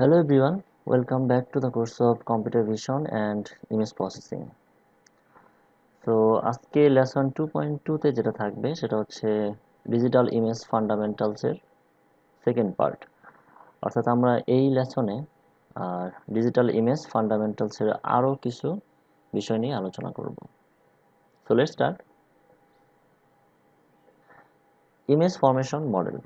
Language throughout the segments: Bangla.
Hello everyone, welcome back to the course of Computer Vision and Image Processing. তো আজকে লেসন 2.2 তে যেটা থাকবে সেটা হচ্ছে ডিজিটাল ইমেজ ফান্ডামেন্টালসের সেকেন্ড পার্ট। অর্থাৎ আমরা এই লেসনে ডিজিটাল ইমেজ ফান্ডামেন্টালসের আরও কিছু বিষয় নিয়ে আলোচনা করব। So let's start. Image formation model.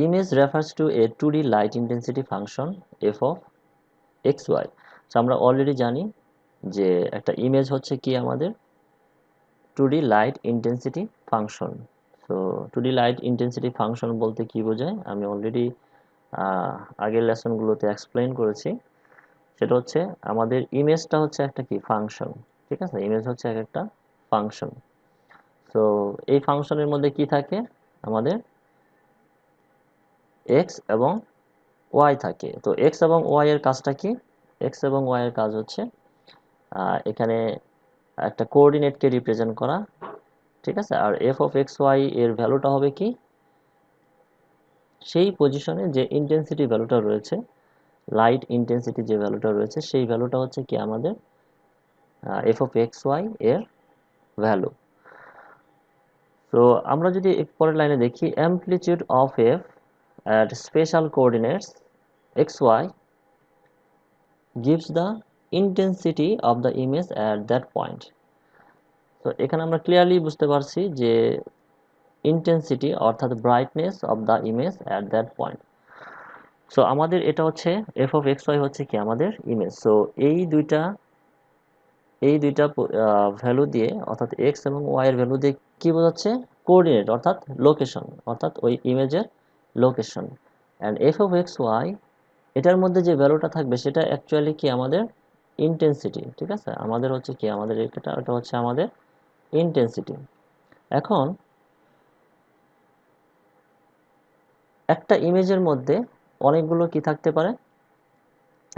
Image refers to a 2D light intensity function f of xy. So আমরা অলরেডি জানি যে একটা ইমেজ হচ্ছে কি আমাদের 2D light intensity function. So 2D light intensity function বলতে কি বোঝায় আমি অলরেডি আগের লেসনগুলোতে এক্সপ্লেইন করেছি। সেটা হচ্ছে আমাদের ইমেজটা হচ্ছে একটা কি ফাংশন, ঠিক আছে? ইমেজ হচ্ছে এক একটা ফাংশন। সো এই ফাংশনের মধ্যে কি থাকে, আমাদের এক্স এবং ওয়াই থাকে। তো এক্স এবং ওয়াই এর কাজটা কি? এক্স এবং ওয়াই এর কাজ হচ্ছে এখানে একটা কোঅর্ডিনেটকে রিপ্রেজেন্ট করা, ঠিক আছে? আর এফ অফ এক্স ওয়াই এর ভ্যালুটা হবে কি, সেই পজিশনে যে ইন্টেন্সিটি ভ্যালুটা রয়েছে, লাইট ইন্টেন্সিটি যে ভ্যালুটা রয়েছে সেই ভ্যালুটা হচ্ছে কি আমাদের এফ অফ এক্স ওয়াই এর ভ্যালু। তো আমরা যদি পরের লাইনে দেখি, amplitude of F at special coordinates X Y gives the intensity of the image at that point. তো এখানে আমরা ক্লিয়ারলি বুঝতে পারছি যে ইন্টেন্সিটি অর্থাৎ brightness of the image at that point. So আমাদের এটা হচ্ছে এফ অফ এক্স ওয়াই হচ্ছে কি আমাদের ইমেজ। সো এই দুইটা ভ্যালু দিয়ে, অর্থাৎ এক্স এবং ওয়াই এর ভ্যালু দিয়ে কি বোঝাচ্ছে? কোঅর্ডিনেট অর্থাৎ লোকেশন, অর্থাৎ ওই ইমেজের location. And F of x Y এটার মধ্যে যে ভ্যালুটা থাকবে সেটা অ্যাকচুয়ালি কি আমাদের ইন্টেন্সিটি, ঠিক আছে? আমাদের হচ্ছে কি আমাদের এটা হচ্ছে আমাদের ইন্টেন্সিটি। এখন একটা ইমেজের মধ্যে অনেকগুলো কি থাকতে পারে?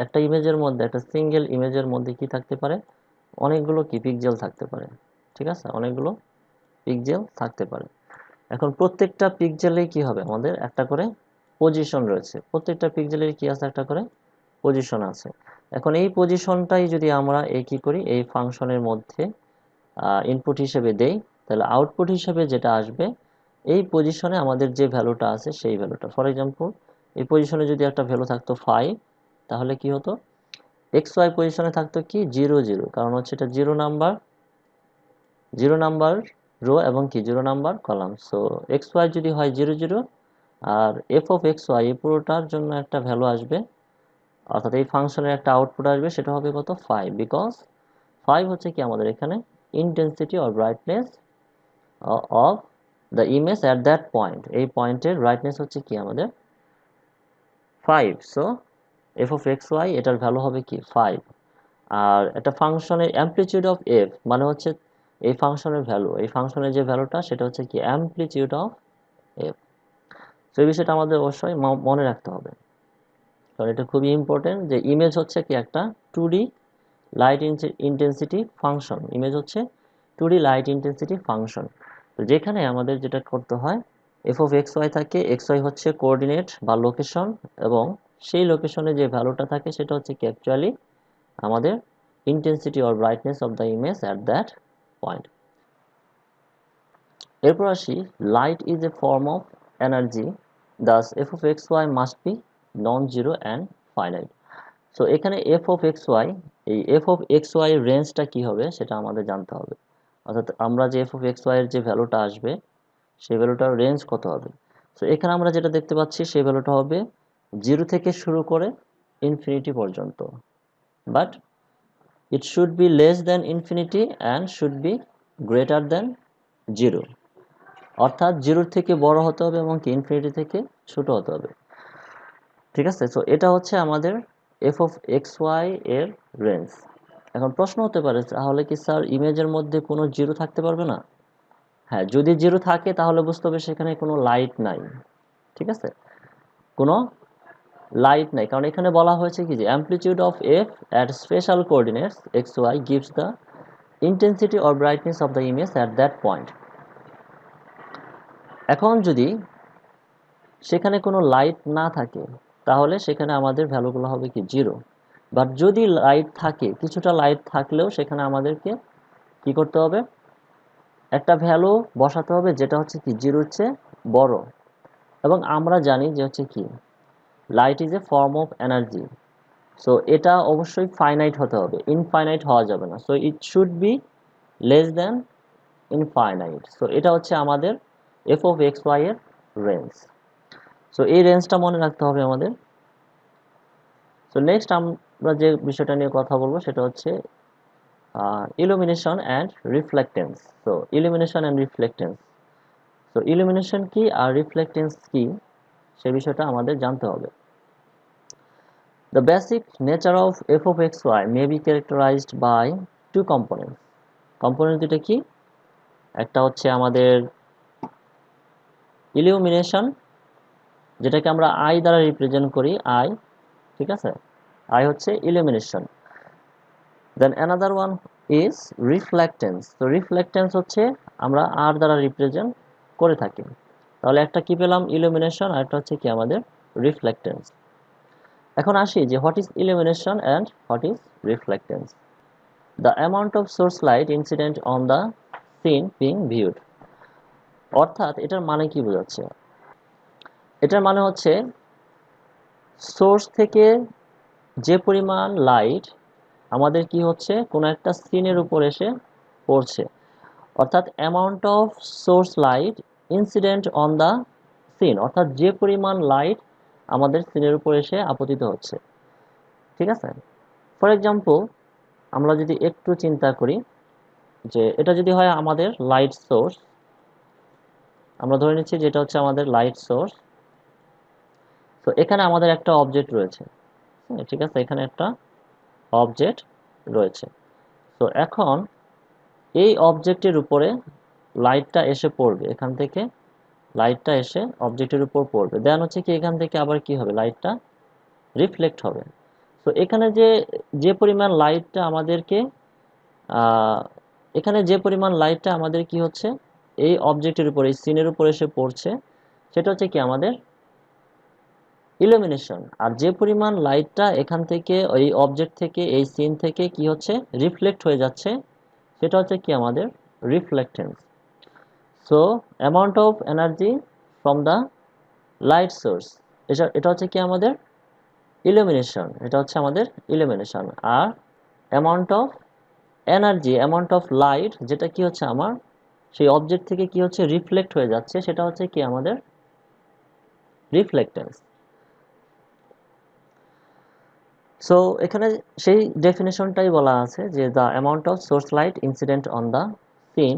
একটা ইমেজের মধ্যে, একটা সিঙ্গেল ইমেজের মধ্যে কি থাকতে পারে? অনেকগুলো কি পিক্সেল থাকতে পারে, ঠিক আছে? অনেকগুলো পিক্সেল থাকতে পারে। এখন প্রত্যেকটা পিক্সেলেই কি হবে, আমাদের একটা করে পজিশন রয়েছে। প্রত্যেকটা পিক্সেলের কি আছে? একটা করে পজিশন আছে। এখন এই পজিশনটাই যদি আমরা কি করি, এই ফাংশনের মধ্যে ইনপুট হিসেবে দেই, তাহলে আউটপুট হিসেবে যেটা আসবে এই পজিশনে আমাদের যে ভ্যালুটা আছে সেই ভ্যালুটা। ফর এক্সাম্পল, এই পজিশনে যদি একটা ভ্যালু থাকতো 5, তাহলে কি হতো? এক্স ওয়াই পজিশনে থাকতো কি 0 0, কারণ হচ্ছে এটা 0 নাম্বার রো এবং কি 0 number column. So X Y যদি হয় 0 0, আর এফ অফ এক্স ওয়াই এই পুরোটার জন্য একটা ভ্যালু আসবে, অর্থাৎ এই ফাংশনের একটা আউটপুট আসবে, সেটা হবে কত? 5, বিকজ 5 হচ্ছে কি আমাদের এখানে intensity or brightness of the image at that point. এই পয়েন্টের ব্রাইটনেস হচ্ছে কি আমাদের 5। So F of x Y এটার ভ্যালু হবে কি 5। আর একটা ফাংশনের অ্যামপ্লিটিউড অফ এফ মানে হচ্ছে এই ফাংশনের ভ্যালু, এই ফাংশনের যে ভ্যালুটা সেটা হচ্ছে কি অ্যামপ্লিটিউড অফ এফ। তো এই বিষয়টা আমাদের অবশ্যই মনে রাখতে হবে, কারণ এটা খুবই ইম্পর্টেন্ট যে ইমেজ হচ্ছে কি একটা 2D light intensity function. Image হচ্ছে 2D লাইট ইন্টেন্সিটি ফাংশন। তো যেখানে আমাদের যেটা করতে হয়, এফ অফ এক্স ওয়াই থাকে, এক্স ওয়াই হচ্ছে কোঅর্ডিনেট বা লোকেশন, এবং সেই লোকেশনে যে ভ্যালুটা থাকে সেটা হচ্ছে কি অ্যাকচুয়ালি আমাদের intensity or brightness of the image at that point. এরপর আসি, light is a form of energy, thus F of x Y must be non zero and finite. So এখানে এফ অফ এক্স ওয়াই, এই এফ অফ এক্স ওয়াই এর রেঞ্জটা কী হবে সেটা আমাদের জানতে হবে। অর্থাৎ আমরা যে এফ অফ এক্স ওয়াই এর যে ভ্যালুটা আসবে সেই ভ্যালুটার রেঞ্জ কত হবে। সো এখানে আমরা যেটা দেখতে পাচ্ছি সেই ভ্যালুটা হবে 0 থেকে শুরু করে ইনফিনিটি পর্যন্ত, but it should be less than infinity and should be greater than 0। অর্থাৎ 0 থেকে বড় হতে হবে এবং কি ইনফিনিটি থেকে ছোট হতে হবে, ঠিক আছে? সো এটা হচ্ছে আমাদের এফ অফ এক্স ওয়াই এর রেঞ্জ। এখন প্রশ্ন হতে পারে, তাহলে কি স্যার ইমেজের মধ্যে কোনো জিরো থাকতে পারবে না? হ্যাঁ, যদি জিরো থাকে তাহলে বুঝতে হবে সেখানে কোনো লাইট নাই, ঠিক আছে? কোনো লাইট নাই, কারণ এখানে বলা হয়েছে কি যে amplitude of F at special coordinates X Y gives the intensity or brightness of the image at that point. এখন যদি সেখানে কোনো লাইট না থাকে, তাহলে সেখানে আমাদের ভ্যালুগুলো হবে কি 0। বাট যদি লাইট থাকে, কিছুটা লাইট থাকলেও সেখানে আমাদেরকে কি করতে হবে, একটা ভ্যালু বসাতে হবে যেটা হচ্ছে কি 0-র চেয়ে বড়। এবং আমরা জানি যে হচ্ছে কি light is a form of energy. So এটা অবশ্যই ফাইনাইট হতে হবে, ইনফাইনাইট হওয়া যাবে না। So it should be less than infinite. So এটা হচ্ছে আমাদের এফ অফ এক্স ওয়াই এর রেঞ্জ। সো এই রেঞ্জটা মনে রাখতে হবে আমাদের। সো নেক্সট আমরা যে বিষয়টা নিয়ে কথা বলবো সেটা হচ্ছে illumination and reflectance. So illumination and reflectance, so illumination কি আর রিফ্লেক্টেন্স কি সে বিষয়টা আমাদের জানতে হবে। The basic nature of f of xy may be characterized by two components. Component দুটো কি, একটা হচ্ছে আমাদের ইলুমিনেশন, যেটাকে আমরা আই দ্বারা রিপ্রেজেন্ট করি, আই, ঠিক আছে, আই হচ্ছে illumination. Then another one is reflectance. তো রিফ্লেক্টেন্স হচ্ছে আমরা আর দ্বারা রিপ্রেজেন্ট করে থাকি। তাহলে একটা কি পেলাম, ইলুমিনেশন, আর একটা হচ্ছে কি আমাদের রিফ্লেক্টেন্স। এখন আসি যে what is illumination and what is reflectance. The amount of source light incident on the scene being viewed, অর্থাৎ এটার মানে কি বোঝাচ্ছে, এটার মানে হচ্ছে সোর্স থেকে যে পরিমাণ লাইট আমাদের কি হচ্ছে কোনো একটা সিনের উপর এসে পড়ছে, অর্থাৎ amount of source light incident on the scene, অর্থাৎ যে পরিমাণ লাইট আমাদের সিনের উপর এসে আপতিত হচ্ছে, ঠিক আছে। ফর এক্সাম্পল, আমরা যদি একটু চিন্তা করি যে এটা যদি হয় আমাদের লাইট সোর্স, আমরা ধরে নিচ্ছি যে এটা হচ্ছে আমাদের লাইট সোর্স। তো এখানে আমাদের একটা অবজেক্ট রয়েছে, ঠিক আছে, এখানে একটা অবজেক্ট রয়েছে। তো এখন এই অবজেক্টের উপরে লাইটটা এসে পড়বে, এখান থেকে লাইটটা এসে অবজেক্টের উপর পড়বে, দেন হচ্ছে কি এখান থেকে আবার কি হবে, লাইটটা রিফ্লেক্ট হবে। তো এখানে যে যে পরিমাণ লাইটটা আমাদেরকে এখানে যে পরিমাণ লাইটটা আমাদের কি হচ্ছে এই অবজেক্টের উপর, এই সিনের উপর এসে পড়ছে, সেটা হচ্ছে কি আমাদের ইলুমিনেশন। আর যে পরিমাণ লাইটটা এখান থেকে ওই অবজেক্ট থেকে এই সিন থেকে কি হচ্ছে রিফ্লেক্ট হয়ে যাচ্ছে, সেটা হচ্ছে কি আমাদের reflectance. So amount of energy from the light source, এটা হচ্ছে কি আমাদের ইলুমিনেশন, এটা হচ্ছে আমাদের ইলুমিনেশন। আর amount of energy, amount of light যেটা কি হচ্ছে আমার সেই অবজেক্ট থেকে কি হচ্ছে রিফ্লেক্ট হয়ে যাচ্ছে, সেটা হচ্ছে কি আমাদের রিফ্লেক্টেন্স। সো এখানে সেই ডেফিনেশনটাই বলা আছে যে the amount of source light incident on the scene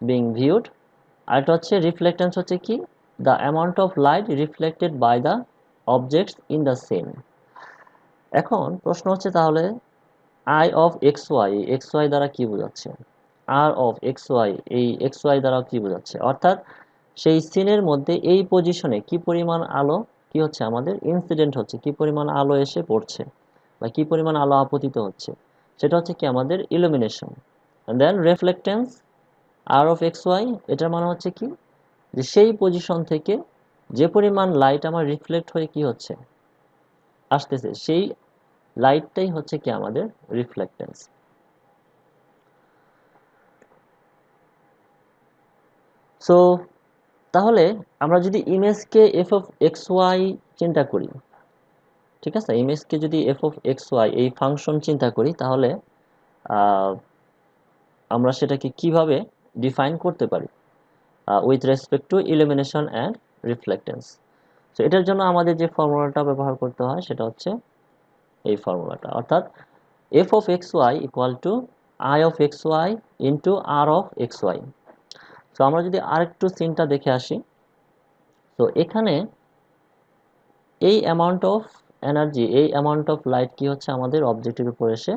being viewed. আর এটা হচ্ছে রিফ্লেক্টেন্স হচ্ছে কি the amount of light reflected by the objects in the scene. এখন প্রশ্ন হচ্ছে তাহলে I of x y, x y দ্বারা কি বোঝাচ্ছে, আর অফ এক্স ওয়াই, এই এক্স ওয়াই দ্বারা কি বোঝাচ্ছে, অর্থাৎ সেই সিনের মধ্যে এই পজিশনে কি পরিমাণ আলো কি হচ্ছে আমাদের ইনসিডেন্ট হচ্ছে, কি পরিমাণ আলো এসে পড়ছে বা কি পরিমাণ আলো আপতিত হচ্ছে, সেটা হচ্ছে কি আমাদের illumination. Then reflectance R of x Y, এটার মানে হচ্ছে কি যে সেই পজিশন থেকে যে পরিমাণ লাইট আমার রিফ্লেক্ট হয়ে কি হচ্ছে আসতেছে, সেই লাইটটাই হচ্ছে কি আমাদের রিফ্লেক্টেন্স। সো তাহলে আমরা যদি ইমেজকে এফ অফ এক্স ওয়াই চিন্তা করি, ঠিক আছে, ইমেজকে যদি এফ অফ এক্স ওয়াই এই ফাংশন চিন্তা করি, তাহলে আমরা সেটাকে কিভাবে ডিফাইন করতে পারি with respect to illumination and reflectance. তো এটার জন্য আমাদের যে ফর্মুলাটা ব্যবহার করতে হয় সেটা হচ্ছে এই ফর্মুলাটা, অর্থাৎ F of x Y equal to I of x Y into R of x Y. তো আমরা যদি আরেকটু সিনটা দেখে আসি, তো এখানে এই অ্যামাউন্ট অফ এনার্জি, এই অ্যামাউন্ট অফ লাইট কি হচ্ছে আমাদের অবজেক্টের উপর এসে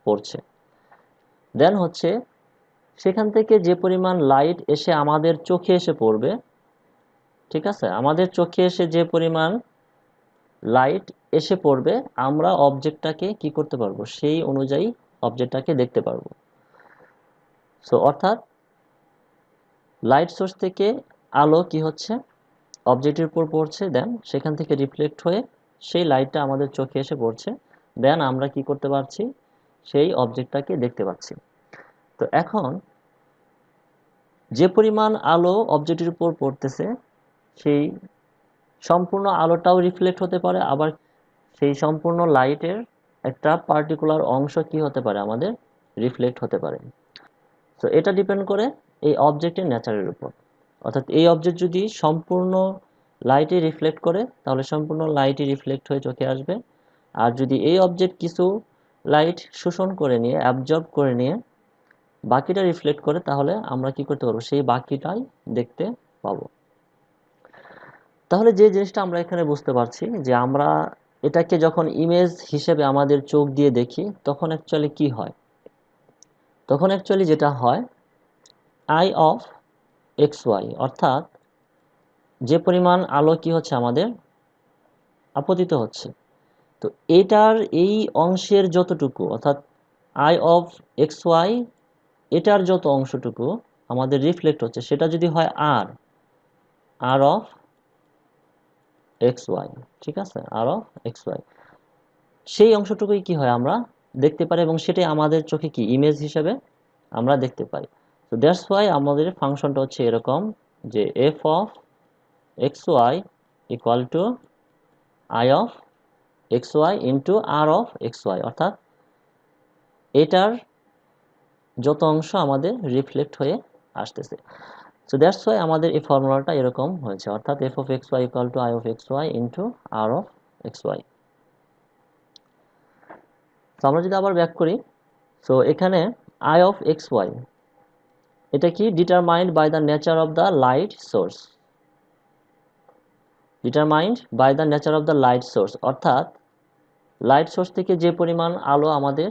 পড়ছে, দেন হচ্ছে সেখান থেকে যে পরিমাণ লাইট এসে আমাদের চোখে এসে পড়বে, ঠিক আছে, আমাদের চোখে এসে যে পরিমাণ লাইট এসে পড়বে আমরা অবজেক্টটাকে কি করতে পারবো, সেই অনুযায়ী অবজেক্টটাকে দেখতে পারবো। সো অর্থাৎ লাইট সোর্স থেকে আলো কি হচ্ছে অবজেক্টের উপর পড়ছে, দেন সেখান থেকে রিফ্লেক্ট হয়ে সেই লাইটটা আমাদের চোখে এসে পড়ছে, দেন আমরা কি করতে পারছি, সেই অবজেক্টটাকে দেখতে পাচ্ছি। তো এখন যে পরিমাণ আলো অবজেক্টের উপর পড়তেছে সেই সম্পূর্ণ আলোটাও রিফ্লেক্ট হতে পারে, আবার সেই সম্পূর্ণ লাইটের একটা পার্টিকুলার অংশ কি হতে পারে, আমাদের রিফ্লেক্ট হতে পারে। তো এটা ডিপেন্ড করে এই অবজেক্টের নেচারের উপর। অর্থাৎ এই অবজেক্ট যদি সম্পূর্ণ লাইটে রিফ্লেক্ট করে তাহলে সম্পূর্ণ লাইটই রিফ্লেক্ট হয়ে চোখে আসবে। আর যদি এই অবজেক্ট কিছু লাইট শোষণ করে নিয়ে, অ্যাবজর্ব করে নিয়ে বাকিটা রিফ্লেক্ট করে, তাহলে আমরা কি করতে পারবো, সেই বাকিটাই দেখতে পাবো। তাহলে যে জিনিসটা আমরা এখানে বুঝতে পারছি যে আমরা এটাকে যখন ইমেজ হিসেবে আমাদের চোখ দিয়ে দেখি তখন অ্যাকচুয়ালি কি হয়, তখন অ্যাকচুয়ালি যেটা হয়, আই অফ এক্স ওয়াই, অর্থাৎ যে পরিমাণ আলো কি হচ্ছে আমাদের আপতিত হচ্ছে, তো এটার এই অংশের যতটুকু, অর্থাৎ আই অফ এক্স ওয়াই এটার যত অংশটুকু আমাদের রিফ্লেক্ট হচ্ছে সেটা যদি হয় আর আর অফ এক্স ওয়াই, ঠিক আছে, আর অফ এক্স ওয়াই, সেই অংশটুকুই কি হয় আমরা দেখতে পারি এবং সেটাই আমাদের চোখে কি ইমেজ হিসেবে আমরা দেখতে পাই। তো দ্যাটস ওয়াই আমাদের ফাংশনটা হচ্ছে এরকম যে F of x Y equal to I of x Y into R of x Y, অর্থাৎ এটার যত অংশ আমাদের রিফ্লেক্ট হয়ে আসতেছে। সো দ্যাটস ওয়াই আমাদের এই ফর্মুলাটা এরকম হয়েছে, অর্থাৎ F of x Y equal to I of x Y into R of x Y. তো আমরা যদি আবার ব্যাক করি, সো এখানে আই অফ এক্স ওয়াই এটা কি determined by the nature of the light source, determined by the nature of the light source, অর্থাৎ লাইট সোর্স থেকে যে পরিমাণ আলো আমাদের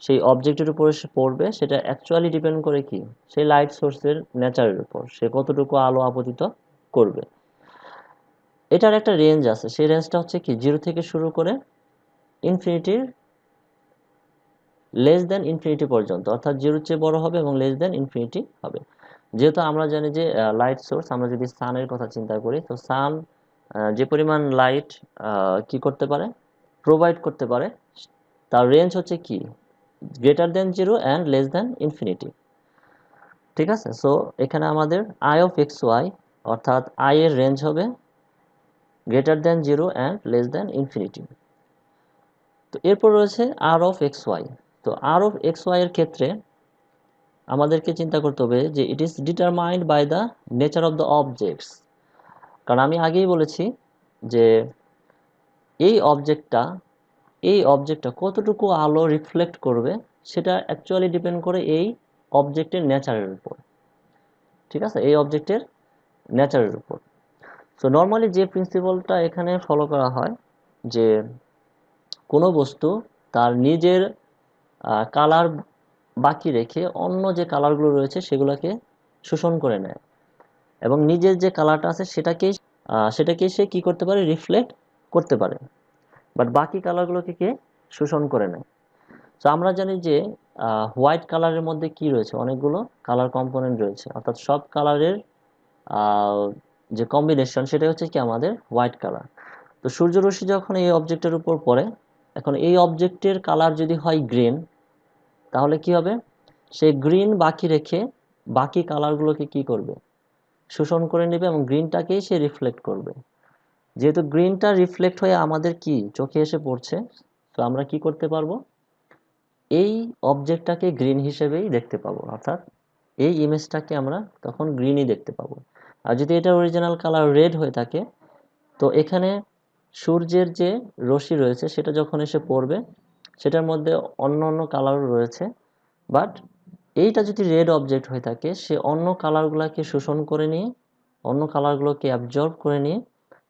সেই অবজেক্টের উপর এসে পড়বে সেটা অ্যাকচুয়ালি ডিপেন্ড করে কি, সেই লাইট সোর্সের নেচারের উপর, সে কতটুকু আলো আপতিত করবে। এটার একটা রেঞ্জ আছে, সেই রেঞ্জটা হচ্ছে কি 0 থেকে শুরু করে ইনফিনিটির লেস দেন ইনফিনিটি পর্যন্ত, অর্থাৎ 0-র চেয়ে বড় হবে এবং লেস দেন ইনফিনিটি হবে। যেহেতু আমরা জানি যে লাইট সোর্স, আমরা যদি সানের কথা চিন্তা করি, তো সান যে পরিমাণ লাইট কি করতে পারে, প্রোভাইড করতে পারে, তার রেঞ্জ হচ্ছে কি greater than 0 and less than infinity, ঠিক আছে। সো এখানে আমাদের আই অফ এক্স ওয়াই অর্থাৎ আই এর রেঞ্জ হবে greater than 0 and less than infinity. তো এরপর রয়েছে আর অফ এক্স ওয়াই। তো আর অফ এক্স ওয়াই এর ক্ষেত্রে আমাদেরকে চিন্তা করতে হবে যে it is determined by the nature of the objects, কারণ আমি আগেই বলেছি যে এই অবজেক্টটা কতটুকু আলো রিফ্লেক্ট করবে সেটা অ্যাকচুয়ালি ডিপেন্ড করে এই অবজেক্টের নেচারের উপর, ঠিক আছে, এই অবজেক্টের নেচারের উপর। সো নর্মালি যে প্রিন্সিপালটা এখানে ফলো করা হয় যে কোনো বস্তু তার নিজের কালার বাকি রেখে অন্য যে কালারগুলো রয়েছে সেগুলোকে শোষণ করে নেয় এবং নিজের যে কালারটা আছে সেটাকেই সে কি করতে পারে, রিফ্লেক্ট করতে পারে, বাট বাকি কালারগুলোকে কে শোষণ করে নেয়। তো আমরা জানি যে হোয়াইট কালারের মধ্যে কি রয়েছে, অনেকগুলো কালার কম্পোনেন্ট রয়েছে, অর্থাৎ সব কালারের যে কম্বিনেশন সেটা হচ্ছে কি আমাদের হোয়াইট কালার। তো সূর্যরশ্মি যখন এই অবজেক্টের উপর পড়ে, এখন এই অবজেক্টের কালার যদি হয় গ্রিন, তাহলে কি হবে, সে গ্রিন বাকি রেখে বাকি কালারগুলোকে কি করবে, শোষণ করে নেবে এবং গ্রিনটাকেই সে রিফ্লেক্ট করবে। যেহেতু গ্রিনটা রিফ্লেক্ট হয়ে আমাদের কি চোখে এসে পড়ছে, তো আমরা কি করতে পারবো, এই অবজেক্টটাকে গ্রিন হিসেবেই দেখতে পাবো, অর্থাৎ এই ইমেজটাকে আমরা তখন গ্রিনই দেখতে পাবো। আর যদি এটা অরিজিনাল কালার রেড হয়ে থাকে, তো এখানে সূর্যের যে রশ্মি রয়েছে সেটা যখন এসে পড়বে সেটার মধ্যে অন্য অন্য কালারও রয়েছে, বাট এইটা যদি রেড অবজেক্ট হয়ে থাকে সে অন্য কালারগুলোকে শোষণ করে নিয়ে, অন্য কালারগুলোকে অ্যাবজর্ব করে নিয়ে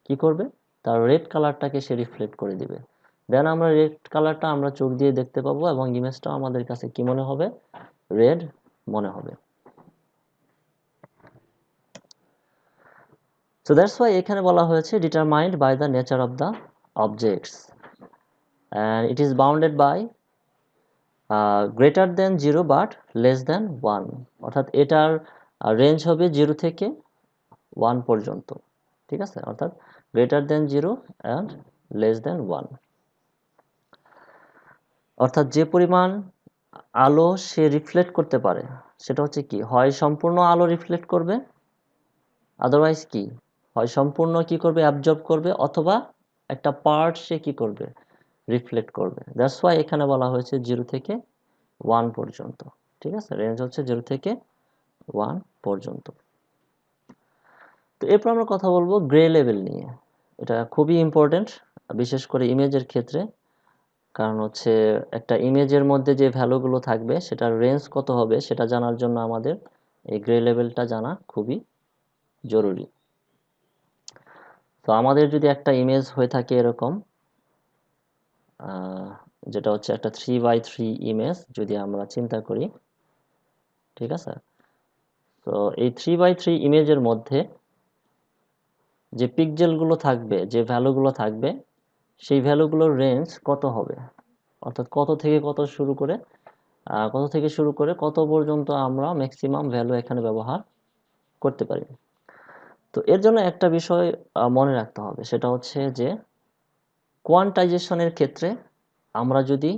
কি করবে, তার রেড কালারটাকে সে রিফ্লেক্ট করে দিবে, দেন আমরা রেড কালারটা আমরা চোখ দিয়ে দেখতে পাবো এবং ইমেজটাও আমাদের কাছে কি মনে হবে, রেড মনে হবে। সো দ্যাটস ওয়াই এখানে বলা হয়েছে determined by the nature of the objects and it is bounded by greater than 0 but less than 1, অর্থাৎ এটার রেঞ্জ হবে 0 থেকে 1 পর্যন্ত, ঠিক আছে, অর্থাৎ greater than 0 and less than 1। অর্থাৎ যে পরিমাণ আলো সে রিফ্লেক্ট করতে পারে সেটা হচ্ছে কি, হয় সম্পূর্ণ আলো রিফ্লেক্ট করবে, আদারওয়াইজ কি, হয় সম্পূর্ণ কি করবে, অ্যাবজর্ব করবে, অথবা একটা পার্ট সে কি করবে, রিফ্লেক্ট করবে। দ্যাটস ওয়াই এখানে বলা হয়েছে 0 থেকে 1 পর্যন্ত। ঠিক আছে, রেঞ্জ হচ্ছে 0 থেকে 1 পর্যন্ত। তো এরপর আমরা কথা বলবো গ্রে লেভেল নিয়ে। এটা খুবই ইম্পর্টেন্ট, বিশেষ করে ইমেজের ক্ষেত্রে। কারণ হচ্ছে একটা ইমেজের মধ্যে যে ভ্যালুগুলো থাকবে সেটার রেঞ্জ কত হবে সেটা জানার জন্য আমাদের এই গ্রে লেভেলটা জানা খুবই জরুরি। তো আমাদের যদি একটা ইমেজ হয়ে থাকে এরকম, যেটা হচ্ছে একটা 3x3 ইমেজ যদি আমরা চিন্তা করি, ঠিক আছে, তো এই 3x3 ইমেজের মধ্যে যে পিক্সেলগুলো থাকবে, যে ভ্যালুগুলো থাকবে, সেই ভ্যালুগুলোর রেঞ্জ কত হবে, অর্থাৎ কত থেকে কত পর্যন্ত আমরা ম্যাক্সিমাম ভ্যালু এখানে ব্যবহার করতে পারি। তো এর জন্য একটা বিষয় মনে রাখতে হবে, সেটা হচ্ছে যে কোয়ান্টাইজেশনের ক্ষেত্রে আমরা যদি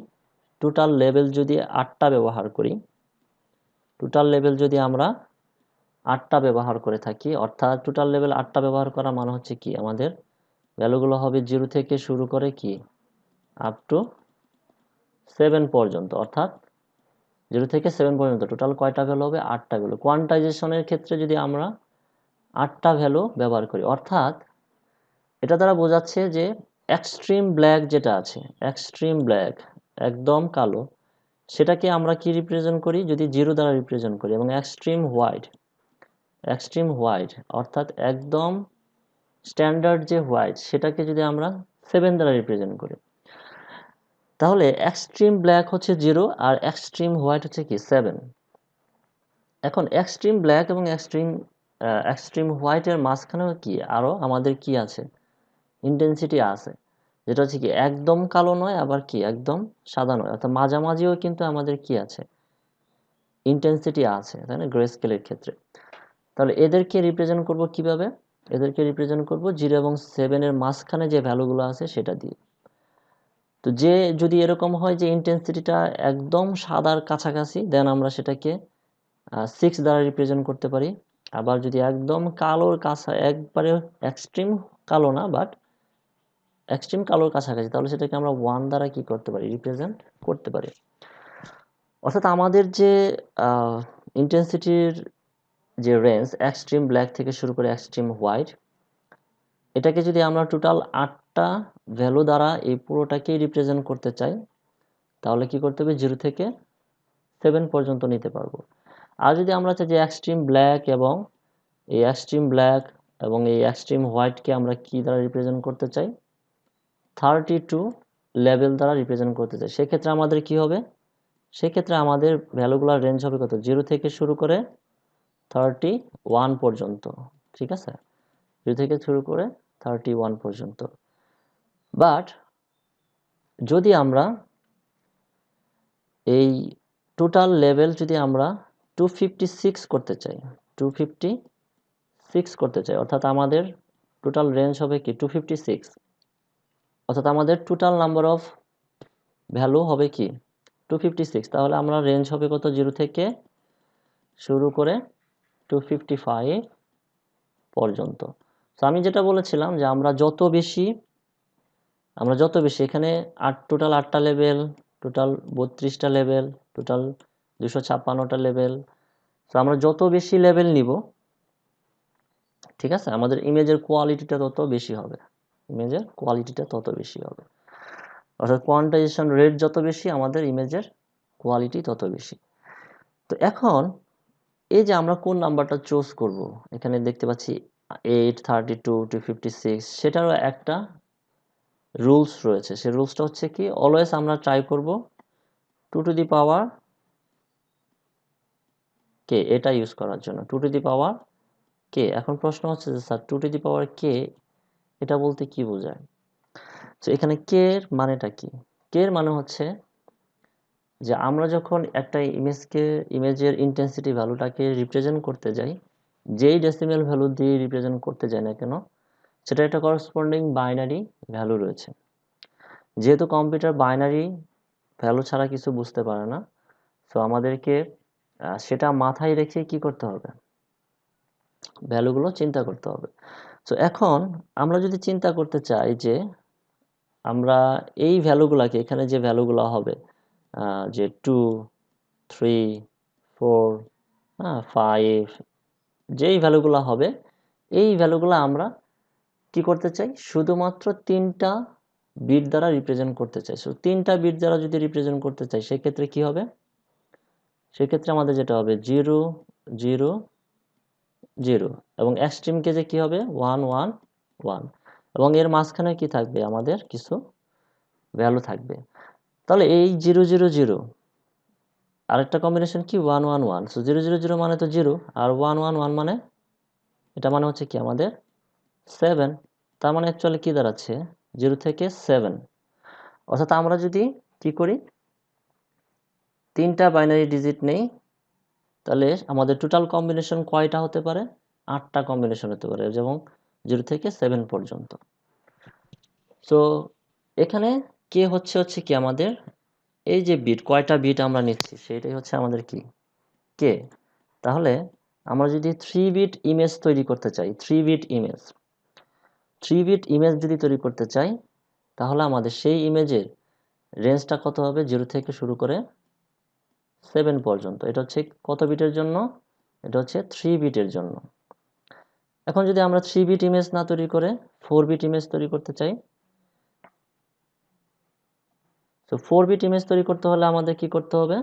টোটাল লেভেল যদি 8টা ব্যবহার করি, টোটাল লেভেল যদি আমরা 8টা ব্যবহার করে থাকি, অর্থাৎ টোটাল লেভেল 8টা ব্যবহার করা মানে হচ্ছে কি, আমাদের ভ্যালুগুলো হবে 0 থেকে শুরু করে কি আপ টু 7 পর্যন্ত, অর্থাৎ 0 থেকে 7 পর্যন্ত টোটাল কয়টা ভ্যালু হবে, 8টা ভ্যালু। কোয়ান্টাইজেশনের ক্ষেত্রে যদি আমরা 8টা ভ্যালু ব্যবহার করি, অর্থাৎ এটা দ্বারা বোঝাচ্ছে যে এক্সট্রিম ব্ল্যাক যেটা আছে, এক্সট্রিম ব্ল্যাক একদম কালো, সেটাকে আমরা কি রিপ্রেজেন্ট করি, যদি 0 দ্বারা রিপ্রেজেন্ট করি, এবং এক্সট্রিম হোয়াইট অর্থাৎ একদম স্ট্যান্ডার্ড যে হোয়াইট সেটাকে যদি আমরা 7 দ্বারা রিপ্রেজেন্ট করি, তাহলে এক্সট্রিম ব্ল্যাক হচ্ছে 0 আর এক্সট্রিম হোয়াইট হচ্ছে কি 7। এখন এক্সট্রিম ব্ল্যাক এবং এক্সট্রিম হোয়াইটের মাঝখানেও কি আরও আমাদের কি আছে, ইন্টেন্সিটি আছে, যেটা হচ্ছে কি একদম কালো নয় আবার কি একদম সাদা নয়, অর্থাৎ মাঝামাঝিও কিন্তু আমাদের কি আছে, ইন্টেন্সিটি আছে, তাই না, গ্রে স্কেলের ক্ষেত্রে। তাহলে এদেরকে রিপ্রেজেন্ট করব কিভাবে, এদেরকে রিপ্রেজেন্ট করব 0 এবং 7-এর মাঝখানে যে ভ্যালুগুলো আছে সেটা দিয়ে। তো যে যদি এরকম হয় যে ইন্টেন্সিটিটা একদম সাদার কাছাকাছি, দেন আমরা সেটাকে 6 দ্বারা রিপ্রেজেন্ট করতে পারি। আবার যদি একদম কালোর কাছা, একবারে এক্সট্রিম কালো না বাট এক্সট্রিম কালোর কাছাকাছি, তাহলে সেটাকে আমরা 1 দ্বারা কি করতে পারি, রিপ্রেজেন্ট করতে পারি। অর্থাৎ আমাদের যে ইন্টেন্সিটির যে রেঞ্জ এক্সট্রিম ব্ল্যাক থেকে শুরু করে এক্সট্রিম হোয়াইট, এটাকে যদি আমরা টোটাল 8টা ভ্যালু দ্বারা এই পুরোটাকেই রিপ্রেজেন্ট করতে চাই, তাহলে কি করতে হবে, 0 থেকে 7 পর্যন্ত নিতে পারবো। আর যদি আমরা চাই যে এক্সট্রিম ব্ল্যাক এবং এই এক্সট্রিম হোয়াইটকে আমরা কি দ্বারা রিপ্রেজেন্ট করতে চাই, 32 লেভেল দ্বারা রিপ্রেজেন্ট করতে চাই, সেক্ষেত্রে আমাদের কি হবে, সেক্ষেত্রে আমাদের ভ্যালুগুলোর রেঞ্জ হবে কত, 0 থেকে শুরু করে 31 পর্যন্ত। ঠিক আছে, 0 থেকে শুরু করে 31 পর্যন্ত। বাট যদি আমরা এই টোটাল লেভেল যদি আমরা 256 করতে চাই, 256 করতে চাই, অর্থাৎ আমাদের টোটাল রেঞ্জ হবে কি 256, অর্থাৎ আমাদের টোটাল নাম্বার অফ ভ্যালু হবে কি 256, তাহলে আমরা রেঞ্জ হবে কত, 0 থেকে শুরু করে 255 পর্যন্ত। তো আমি যেটা বলেছিলাম যে আমরা যত বেশি এখানে টোটাল 8টা লেভেল, টোটাল 32টা লেভেল, টোটাল 256টা লেভেল, তো আমরা যত বেশি লেভেল নিব, ঠিক আছে, আমাদের ইমেজের কোয়ালিটিটা তত বেশি হবে, অর্থাৎ কোয়ান্টাইজেশন রেট যত বেশি আমাদের ইমেজের কোয়ালিটি তত বেশি। তো এখন এই যে আমরা কোন নাম্বারটা চুজ করব, এখানে দেখতে পাচ্ছি 8, 32, 256, সেটারও একটা রুলস রয়েছে। সেই রুলসটা হচ্ছে কি, অলওয়েজ আমরা ট্রাই করব 2 টু দি পাওয়ার কে এটা ইউজ করার জন্য, 2 টু দি পাওয়ার কে। এখন প্রশ্ন হচ্ছে যে স্যার 2 টু দি পাওয়ার কে এটা বলতে কি বোঝায়? তো এখানে কে এর মানেটা কি? কে এর মানে হচ্ছে যে আমরা যখন একটা ইমেজের ইন্টেন্সিটি ভ্যালুটাকে রিপ্রেজেন্ট করতে যাই, যেই ডেসিমেল ভ্যালু দিয়ে রিপ্রেজেন্ট করতে যাই না কেন, সেটা একটা করসপন্ডিং বাইনারি ভ্যালু রয়েছে। যেহেতু কম্পিউটার বাইনারি ভ্যালু ছাড়া কিছু বুঝতে পারে না, সো আমাদেরকে সেটা মাথায় রেখে কি করতে হবে, ভ্যালুগুলো চিন্তা করতে হবে। সো এখন আমরা যদি চিন্তা করতে চাই যে আমরা এই ভ্যালুগুলাকে, এখানে যে ভ্যালুগুলো হবে যে 2, 3, 4, 5, যেই ভ্যালুগুলো হবে, এই ভ্যালুগুলো আমরা কি করতে চাই, শুধুমাত্র 3টা বিট দ্বারা রিপ্রেজেন্ট করতে চাই। সো 3টা বিট দ্বারা যদি রিপ্রেজেন্ট করতে চাই, সেক্ষেত্রে কি হবে, সেক্ষেত্রে আমাদের যেটা হবে 0, 0, 0, এবং এক্সট্রিম কেজে কি হবে 1, 1, 1, এবং এর মাঝখানে কি থাকবে, আমাদের কিছু ভ্যালু থাকবে। তাহলে এই 0, 0, 0 আরেকটা কম্বিনেশন কি 1, 1, 1, সো 0, 0, 0 মানে তো 0, আর 1, 1, 1 মানে, এটা মানে হচ্ছে কি আমাদের 7। তার মানে অ্যাকচুয়ালি কি দাঁড়াচ্ছে, 0 থেকে 7। অর্থাৎ আমরা যদি কি করি, 3টা বাইনারি ডিজিট নেই, তাহলে আমাদের টোটাল কম্বিনেশন কয়টা হতে পারে, 8টা কম্বিনেশন হতে পারে, যেমন 0 থেকে 7 পর্যন্ত। সো এখানে কে হচ্ছে কি আমাদের, এই যে বিট, কয়টা বিট আমরা নিচ্ছি সেটাই হচ্ছে আমাদের কি, কে। তাহলে আমরা যদি 3 বিট ইমেজ তৈরি করতে চাই, 3 বিট ইমেজ, 3 বিট ইমেজ যদি তৈরি করতে চাই, তাহলে আমাদের সেই ইমেজের রেঞ্জটা কত হবে, 0 থেকে শুরু করে 7 পর্যন্ত। এটা হচ্ছে কত বিটের জন্য, এটা হচ্ছে 3 বিটের জন্য। এখন যদি আমরা 3 বিট ইমেজ না তৈরি করে 4 বিট ইমেজ তৈরি করতে চাই, তো 4 বিট ইমেজ তৈরি করতে হলে আমাদের কি করতে হবে,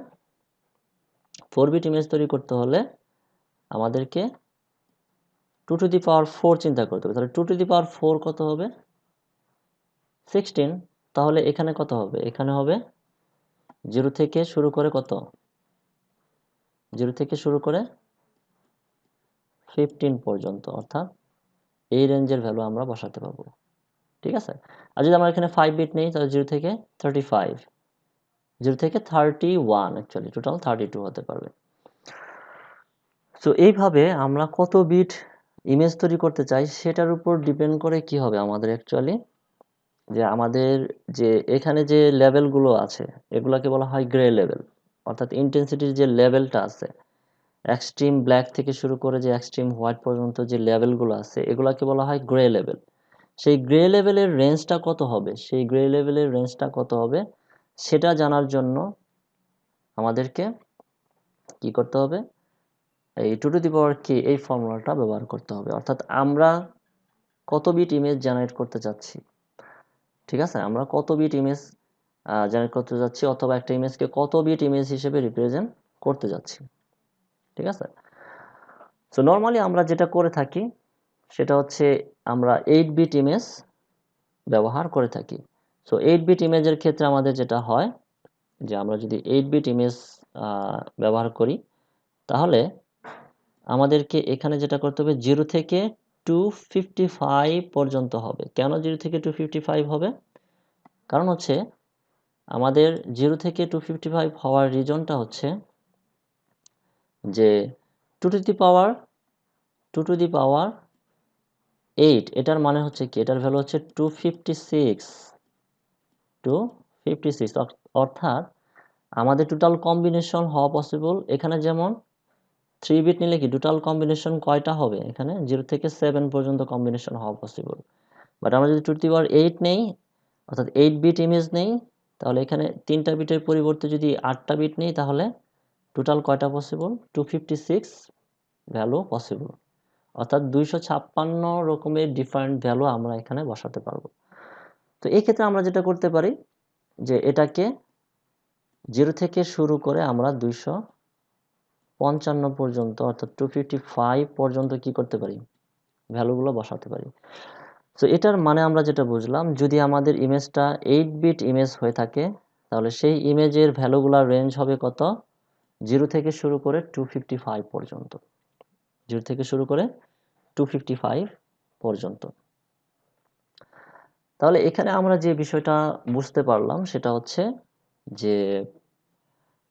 4 বিট ইমেজ তৈরি করতে হলে আমাদেরকে 2 টু দি পাওয়ার 4 চিন্তা করতে হবে। তাহলে 2 টু দি পাওয়ার 4 কত হবে, 16। তাহলে এখানে কত হবে, এখানে হবে 0 থেকে শুরু করে কত, 0 থেকে শুরু করে 15 পর্যন্ত, অর্থাৎ এই রেঞ্জের ভ্যালু আমরা বসাতে পারবো। ঠিক আছে। আর যদি আমরা এখানে 5 বিট নেই, তাহলে 0 থেকে 35, 0 থেকে 31, অ্যাকচুয়ালি টোটাল 32 হতে পারবে। সো এইভাবে আমরা কত বিট ইমেজ তৈরি করতে চাই সেটার উপর ডিপেন্ড করে কি হবে আমাদের অ্যাকচুয়ালি, যে আমাদের যে এখানে যে লেভেলগুলো আছে এগুলাকে বলা হয় গ্রে লেভেল। অর্থাৎ ইন্টেন্সিটির যে লেভেলটা আছে, এক্সট্রিম ব্ল্যাক থেকে শুরু করে যে এক্সট্রিম হোয়াইট পর্যন্ত যে লেভেলগুলো আছে, এগুলাকে বলা হয় গ্রে লেভেল। সেই গ্রে লেভেলের রেঞ্জটা কত হবে, সেই গ্রে লেভেলের রেঞ্জটা কত হবে সেটা জানার জন্য আমাদেরকে কি করতে হবে, এই 2 টু দি পাওয়ার কি, এই ফর্মুলাটা ব্যবহার করতে হবে। অর্থাৎ আমরা কত বিট ইমেজ জেনারেট করতে চাচ্ছি, ঠিক আছে, আমরা কত বিট ইমেজ জেনারেট করতে যাচ্ছি, অথবা একটা ইমেজকে কত বিট ইমেজ হিসেবে রিপ্রেজেন্ট করতে যাচ্ছি। ঠিক আছে। সো নর্মালি আমরা যেটা করে থাকি সেটা হচ্ছে আমরা 8 বিট ইমেজ ব্যবহার করে থাকি। সো 8 বিট ইমেজের ক্ষেত্রে আমাদের যেটা হয়, যে আমরা যদি 8 বিট ইমেজ ব্যবহার করি, তাহলে আমাদেরকে এখানে যেটা করতে হবে 0 থেকে 255 পর্যন্ত হবে। কেন 0 থেকে 255 হবে, কারণ হচ্ছে আমাদের 0 থেকে 255 হওয়ার রিজনটা হচ্ছে যে 2 to the power 2 to the পাওয়ার 8, এটার মানে হচ্ছে কি, এটার ভ্যালু হচ্ছে 256, 256, অর্থাৎ আমাদের টোটাল কম্বিনেশন হওয়া পসিবল। এখানে যেমন 3 বিট নিলে কি টোটাল কম্বিনেশন কয়টা হবে, এখানে 0 থেকে 7 পর্যন্ত কম্বিনেশন হওয়া পসিবল। বাট আমরা যদি 2 টু দি পাওয়ার 8 নেই, অর্থাৎ 8 বিট ইমেজ নেই, তাহলে এখানে 3টা বিটের পরিবর্তে যদি 8টা বিট নেই, তাহলে টোটাল কয়টা পসিবল, 256 ভ্যালু পসিবল। অর্থাৎ 256 রকমের ডিফারেন্ট ভ্যালু আমরা এখানে বসাতে পারবো। তো এই ক্ষেত্রে আমরা যেটা করতে পারি, যে এটাকে 0 থেকে শুরু করে আমরা 255 পর্যন্ত, অর্থাৎ 255 পর্যন্ত কি করতে পারি, ভ্যালুগুলো বসাতে পারি। সো এটার মানে আমরা যেটা বুঝলাম, যদি আমাদের ইমেজটা 8 বিট ইমেজ হয়ে থাকে, তাহলে সেই ইমেজের ভ্যালুগুলোর রেঞ্জ হবে কত, 0 থেকে শুরু করে 255 পর্যন্ত, 0 থেকে শুরু করে 255 পর্যন্ত। তাহলে এখানে আমরা যে বিষয়টা বুঝতে পারলাম সেটা হচ্ছে যে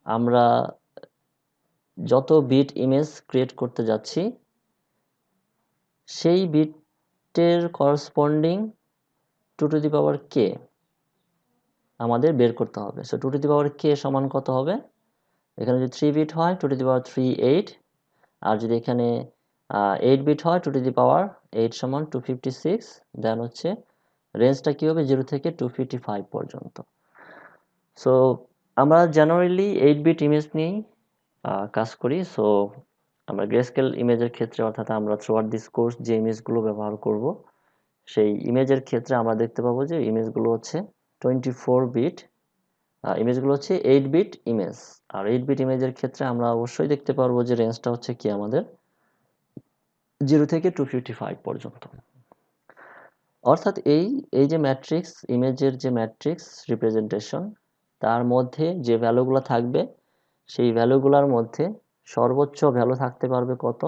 আমরা যত বিট ইমেজ ক্রিয়েট করতে যাচ্ছি, সেই বিট বিটের করসপন্ডিং টু টু দি পাওয়ার কে আমাদের বের করতে হবে। সো টু টু দি পাওয়ার কে সমান কত হবে? এখানে যদি 3 বিট হয় টু টু দি পাওয়ার 3 8, আর যদি এখানে 8 বিট হয় টু টু দি পাওয়ার 8 সমান 256, দেন হচ্ছে রেঞ্জটা কী হবে 0 থেকে 255 পর্যন্ত। সো আমরা জেনারেলি 8 বিট ইমেজ নিয়েই কাজ করি। সো আমরা গ্রেস্কেল ইমেজের ক্ষেত্রে, অর্থাৎ আমরা থ্রু আউট দিস কোর্স যে ইমেজগুলো ব্যবহার করব, সেই ইমেজের ক্ষেত্রে আমরা দেখতে পাবো যে ইমেজগুলো হচ্ছে 24 বিট, ইমেজগুলো হচ্ছে 8 বিট ইমেজ। আর 8 বিট ইমেজের ক্ষেত্রে আমরা অবশ্যই দেখতে পারবো যে রেঞ্জটা হচ্ছে কি আমাদের 0 থেকে 255 পর্যন্ত। অর্থাৎ এই এই যে ম্যাট্রিক্স, ইমেজের যে ম্যাট্রিক্স রিপ্রেজেন্টেশন, তার মধ্যে যে ভ্যালুগুলো থাকবে সেই ভ্যালুগুলোর মধ্যে সর্বোচ্চ ভ্যালু থাকতে পারবে কত?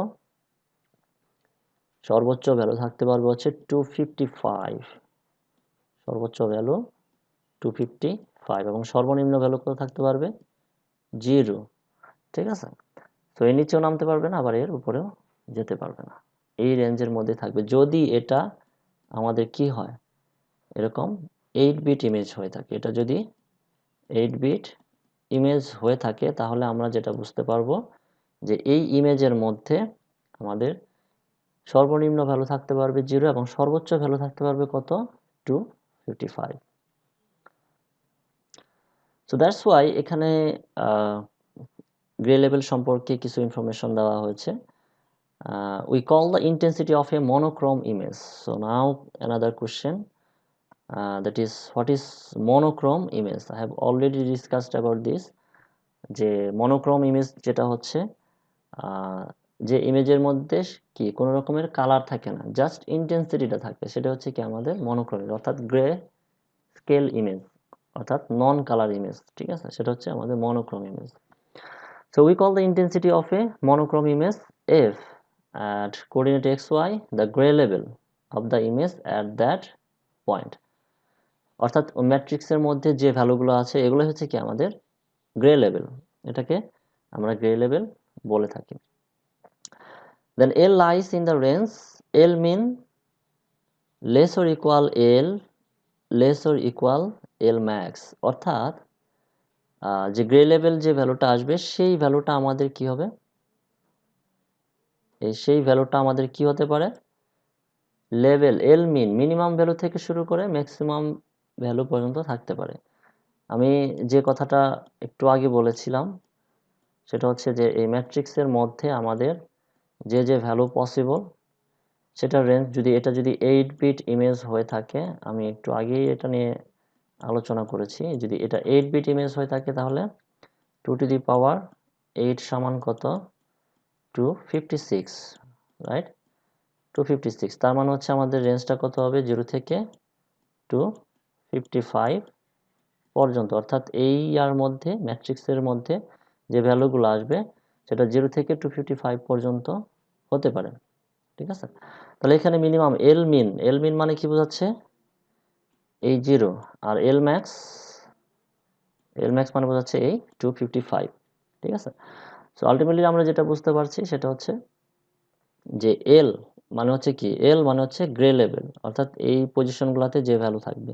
সর্বোচ্চ ভ্যালু থাকতে পারবে হচ্ছে 255, সর্বোচ্চ ভ্যালু 255, এবং সর্বনিম্ন ভ্যালু কত থাকতে পারবে? 0। ঠিক আছে? তো এর নিচেও নামতে পারবে না, আবার এর উপরেও যেতে পারবে না, এই রেঞ্জের মধ্যে থাকবে। যদি এটা আমাদের কি হয়, এরকম 8 বিট ইমেজ হয়ে থাকে, এটা যদি 8 বিট ইমেজ হয়ে থাকে, তাহলে আমরা যেটা বুঝতে পারবো যে এই ইমেজের মধ্যে আমাদের সর্বনিম্ন ভ্যালু থাকতে পারবে 0 এবং সর্বোচ্চ ভ্যালু থাকতে পারবে কত? 255। সো দ্যাটস ওয়াই এখানে গ্রে লেভেল সম্পর্কে কিছু ইনফরমেশন দেওয়া হয়েছে। We call the intensity of a monochrome image. So now another question, that is, what is monochrome image? I have already discussed about this. যে মনোক্রোম ইমেজ যেটা হচ্ছে যে ইমেজের মধ্যে কি কোনো রকমের কালার থাকে না, জাস্ট ইন্টেন্সিটিটা থাকে, সেটা হচ্ছে কি আমাদের মনোক্রোম, অর্থাৎ গ্রে স্কেল ইমেজ, অর্থাৎ নন কালার ইমেজ। ঠিক আছে, সেটা হচ্ছে আমাদের monochrome image. So we call the intensity of a monochrome image f at coordinate xy the gray level of the image at that point. অর্থাৎ ম্যাট্রিক্সের মধ্যে যে ভ্যালুগুলো আছে এগুলো হচ্ছে কি আমাদের গ্রে লেভেল, এটাকে আমরা গ্রে লেভেল বলে থাকি। Then L lies in the range L mean less or equal L less or equal L max, অর্থাৎ যে গ্রে লেভেল যে ভ্যালুটা আসবে সেই ভ্যালুটা আমাদের কি হবে, সেই ভ্যালুটা আমাদের কি হতে পারে, লেভেল এল মিন মিনিমাম ভ্যালু থেকে শুরু করে ম্যাক্সিমাম ভ্যালু পর্যন্ত থাকতে পারে। আমি যে কথাটা একটু আগে বলেছিলাম সেটা হচ্ছে যে এই ম্যাট্রিক্সের মধ্যে আমাদের যে যে ভ্যালু পসিবল সেটার রেঞ্জ, যদি এটা যদি 8 বিট ইমেজ হয়ে থাকে, আমি একটু আগেই এটা নিয়ে আলোচনা করেছি, যদি এটা 8 বিট ইমেজ হয়ে থাকে তাহলে 2 টু দি পাওয়ার 8 সমান কত? 256, রাইট? 256, তার মানে হচ্ছে আমাদের রেঞ্জটা কত হবে? 0 থেকে 255 পর্যন্ত। অর্থাৎ এই আর মধ্যে ম্যাট্রিক্সের মধ্যে যে ভ্যালুগুলো আসবে সেটা 0 থেকে 255 পর্যন্ত হতে পারে। ঠিক আছে, তাহলে এখানে মিনিমাম এল মিন মানে কি বোঝাচ্ছে? এই 0, আর এল ম্যাক্স মানে বোঝাচ্ছে এই 255। ঠিক আছে, সো আলটিমেটলি আমরা যেটা বুঝতে পারছি সেটা হচ্ছে যে এল মানে হচ্ছে কি, এল মানে হচ্ছে গ্রে লেভেল, অর্থাৎ এই পজিশনগুলোতে যে ভ্যালু থাকবে,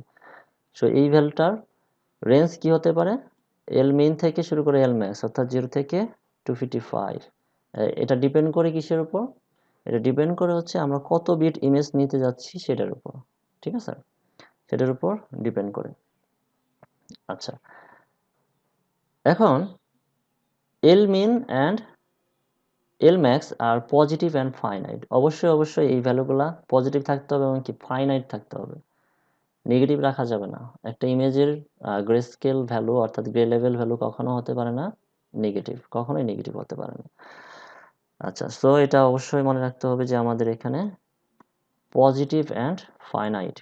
সো এই ভ্যালুটার রেঞ্জ কি হতে পারে? এল মিন থেকে শুরু করে এল ম্যাক্স, অর্থাৎ 0 থেকে 255। এটা ডিপেন্ড করে কিসের উপর? এটা ডিপেন্ড করে হচ্ছে আমরা কত বিট ইমেজ নিতে যাচ্ছি সেটার উপর। ঠিক আছে, সেটার উপর ডিপেন্ড করে। আচ্ছা, এখন L min and L max আর পজিটিভ অ্যান্ড ফাইনাইট। অবশ্যই এই ভ্যালুগুলা পজিটিভ থাকতে হবে এবং কি ফাইনাইট থাকতে হবে, নেগেটিভ রাখা যাবে না। একটা ইমেজের গ্রে স্কেল ভ্যালু অর্থাৎ গ্রে লেভেল ভ্যালু কখনো হতে পারে না নেগেটিভ, কখনোই নেগেটিভ হতে পারে না। আচ্ছা, সো এটা অবশ্যই মনে রাখতে হবে যে আমাদের এখানে পজিটিভ অ্যান্ড ফাইনাইট।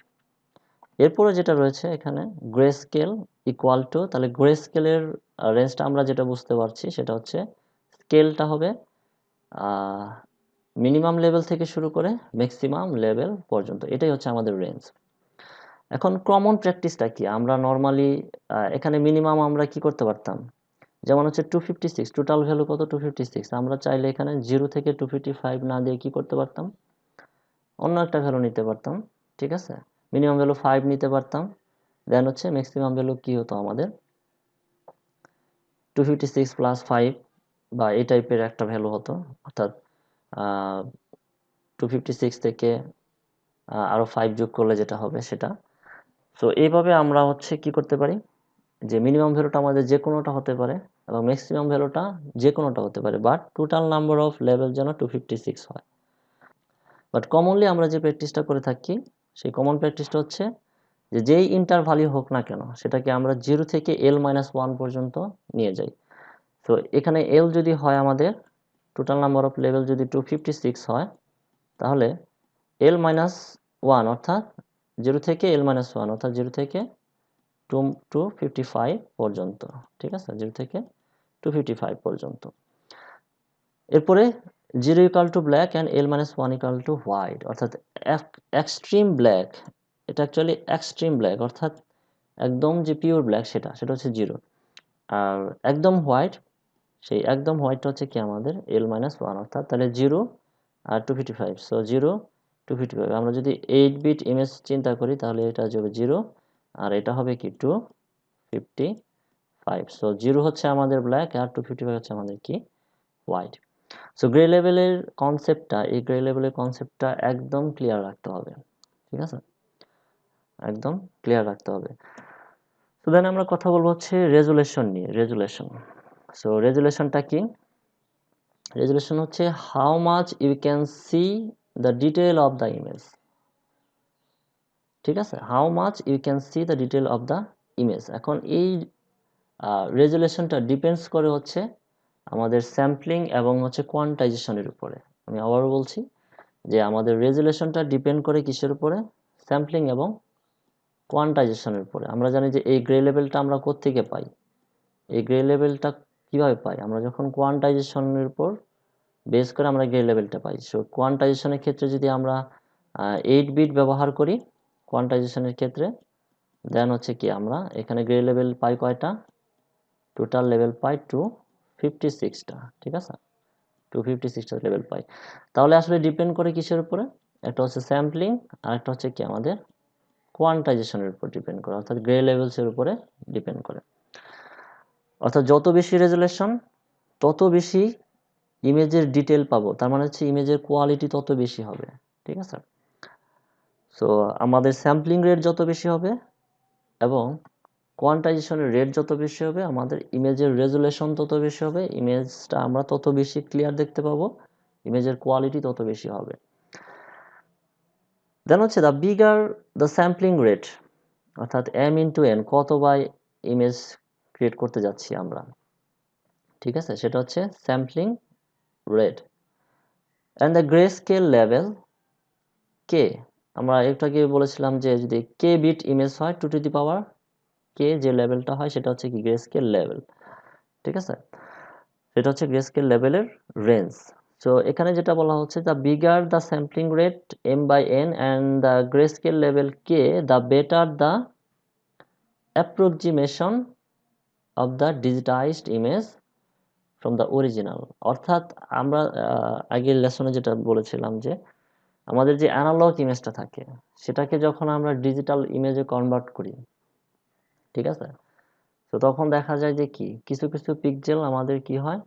এরপরে যেটা রয়েছে এখানে গ্রে স্কেল ইকুয়াল টু, তাহলে গ্রে স্কেলের রেঞ্জটা আমরা যেটা বুঝতে পারছি সেটা হচ্ছে স্কেলটা হবে মিনিমাম লেভেল থেকে শুরু করে ম্যাক্সিমাম লেভেল পর্যন্ত, এটাই হচ্ছে আমাদের রেঞ্জ। এখন কমন প্র্যাকটিসটা কি? আমরা নর্মালি এখানে মিনিমাম আমরা কি করতে পারতাম, যেমন হচ্ছে 256, টোটাল ভ্যালু কত? 256। আমরা চাইলে এখানে 0 থেকে 255 না দিয়ে কি করতে পারতাম, অন্য একটা ভ্যালু নিতে পারতাম, ঠিক আছে, মিনিমাম ভ্যালু 5 নিতে পারতাম, দেন হচ্ছে ম্যাক্সিমাম ভ্যালু কি হতো আমাদের 256 প্লাস 5 বা এই টাইপের একটা ভ্যালু হতো, অর্থাৎ 256 থেকে আরও 5 যোগ করলে যেটা হবে সেটা। সো এইভাবে আমরা হচ্ছে কি করতে পারি, যে মিনিমাম ভ্যালুটা আমাদের যে কোনোটা হতে পারে এবং ম্যাক্সিমাম ভ্যালুটা যে কোনোটা হতে পারে, but total number of level যেন 256 হয়। বাট কমনলি আমরা যে প্র্যাকটিসটা করে থাকি, সেই কমন প্র্যাকটিসটা হচ্ছে যে যেই ইন্টারভ্যালই হোক না কেন সেটাকে আমরা 0 থেকে l-1 পর্যন্ত নিয়ে যাই। তো এখানে l যদি হয় আমাদের টোটাল নাম্বার অফ লেভেল যদি 256 হয়, তাহলে l-1 অর্থাৎ 0 থেকে l-1 অর্থাৎ 0 থেকে 255 পর্যন্ত, ঠিক আছে, 0 থেকে 255 পর্যন্ত। এরপরে 0 equal to black and l-1 equal to white, অর্থাৎ এক্সট্রিম ব্ল্যাক, এটা অ্যাকচুয়ালি এক্সট্রিম ব্ল্যাক অর্থাৎ একদম যে পিওর ব্ল্যাক সেটা হচ্ছে 0, আর একদম হোয়াইট, সেই একদম হোয়াইটটা হচ্ছে কি আমাদের l-1, অর্থাৎ তাহলে 0 আর 255, সো 0 255, আমরা যদি 8 বিট ইমেজ চিন্তা করি তাহলে এটা যাবে 0 আর এটা হবে কি 255, সো 0 হচ্ছে আমাদের ব্ল্যাক আর 255 হচ্ছে আমাদের কি হোয়াইট। সো গ্রে লেভেলের কনসেপ্টটা, এই গ্রে লেভেলের কনসেপ্টটা একদম ক্লিয়ার রাখতে হবে, ঠিক আছে, একদম ক্লিয়ার রাখতে হবে। তো দেন আমরা কথা বলবো হচ্ছে রেজুলেশন নিয়ে। রেজুলেশন, সো রেজুলেশনটা কি? রেজুলেশন হচ্ছে how much you can see the detail of the image, ঠিক আছে, how much you can see the detail of the image. এখন এই রেজুলেশনটা ডিপেন্ডস করে হচ্ছে আমাদের স্যাম্পলিং এবং হচ্ছে কোয়ান্টাইজেশনের উপরে। আমি আবারও বলছি যে আমাদের রেজুলেশনটা ডিপেন্ড করে কিসের উপরে? স্যাম্পলিং এবং কোয়ান্টাইজেশনের উপরে। আমরা জানি যে এই গ্রে লেভেলটা আমরা কোত্থেকে পাই, এই গ্রে লেভেলটা কিভাবে পাই? আমরা যখন কোয়ান্টাইজেশনের উপর বেস করে আমরা গ্রে লেভেলটা পাই। সো কোয়ান্টাইজেশনের ক্ষেত্রে যদি আমরা 8 বিট ব্যবহার করি কোয়ান্টাইজেশনের ক্ষেত্রে, দেন হচ্ছে কি আমরা এখানে গ্রে লেভেল পাই কয়টা? টোটাল লেভেল পাই 256টা, ঠিক আছে, 256টা লেভেল পাই। তাহলে আসলে ডিপেন্ড করে কিসের উপরে? একটা হচ্ছে স্যাম্পলিং আর একটা হচ্ছে কি আমাদের কোয়ান্টাইজেশনের উপর ডিপেন্ড করে, অর্থাৎ গ্রে লেভেলসের উপরে ডিপেন্ড করে। অর্থাৎ যত বেশি রেজুলেশন তত বেশি ইমেজের ডিটেল পাবো, তার মানে হচ্ছে ইমেজের কোয়ালিটি তত বেশি হবে, ঠিক আছে। সো আমাদের স্যাম্পলিং রেট যত বেশি হবে এবং কোয়ান্টাইজেশনের রেট যত বেশি হবে, আমাদের ইমেজের রেজুলেশন তত বেশি হবে, ইমেজটা আমরা তত বেশি ক্লিয়ার দেখতে পাবো, ইমেজের কোয়ালিটি তত বেশি হবে। দেন হচ্ছে the bigger the sampling rate, অর্থাৎ m/n কতবার ইমেজ ক্রিয়েট করতে যাচ্ছি আমরা, ঠিক আছে, সেটা হচ্ছে sampling rate. And the grey scale level কে, আমরা একটু আগে বলেছিলাম যে যদি কে বিট ইমেজ হয় 2 কে যে লেভেলটা হয় সেটা হচ্ছে কি গ্রে স্কেল লেভেল, ঠিক আছে, সেটা হচ্ছে গ্রে স্কেল লেভেলের রেঞ্জ। সো এখানে যেটা বলা হচ্ছে the bigger the sampling rate m/n and the grey scale level K, the better the approximation of the digitized image from the original. অর্থাৎ আমরা আগের লেসনে যেটা বলেছিলাম যে আমাদের যে অ্যানালগ ইমেজটা থাকে সেটাকে যখন আমরা ডিজিটাল ইমেজে কনভার্ট করি, ঠিক আছে, তো তখন দেখা যায় যে কি কিছু কিছু পিক্সেল আমাদের কি হয়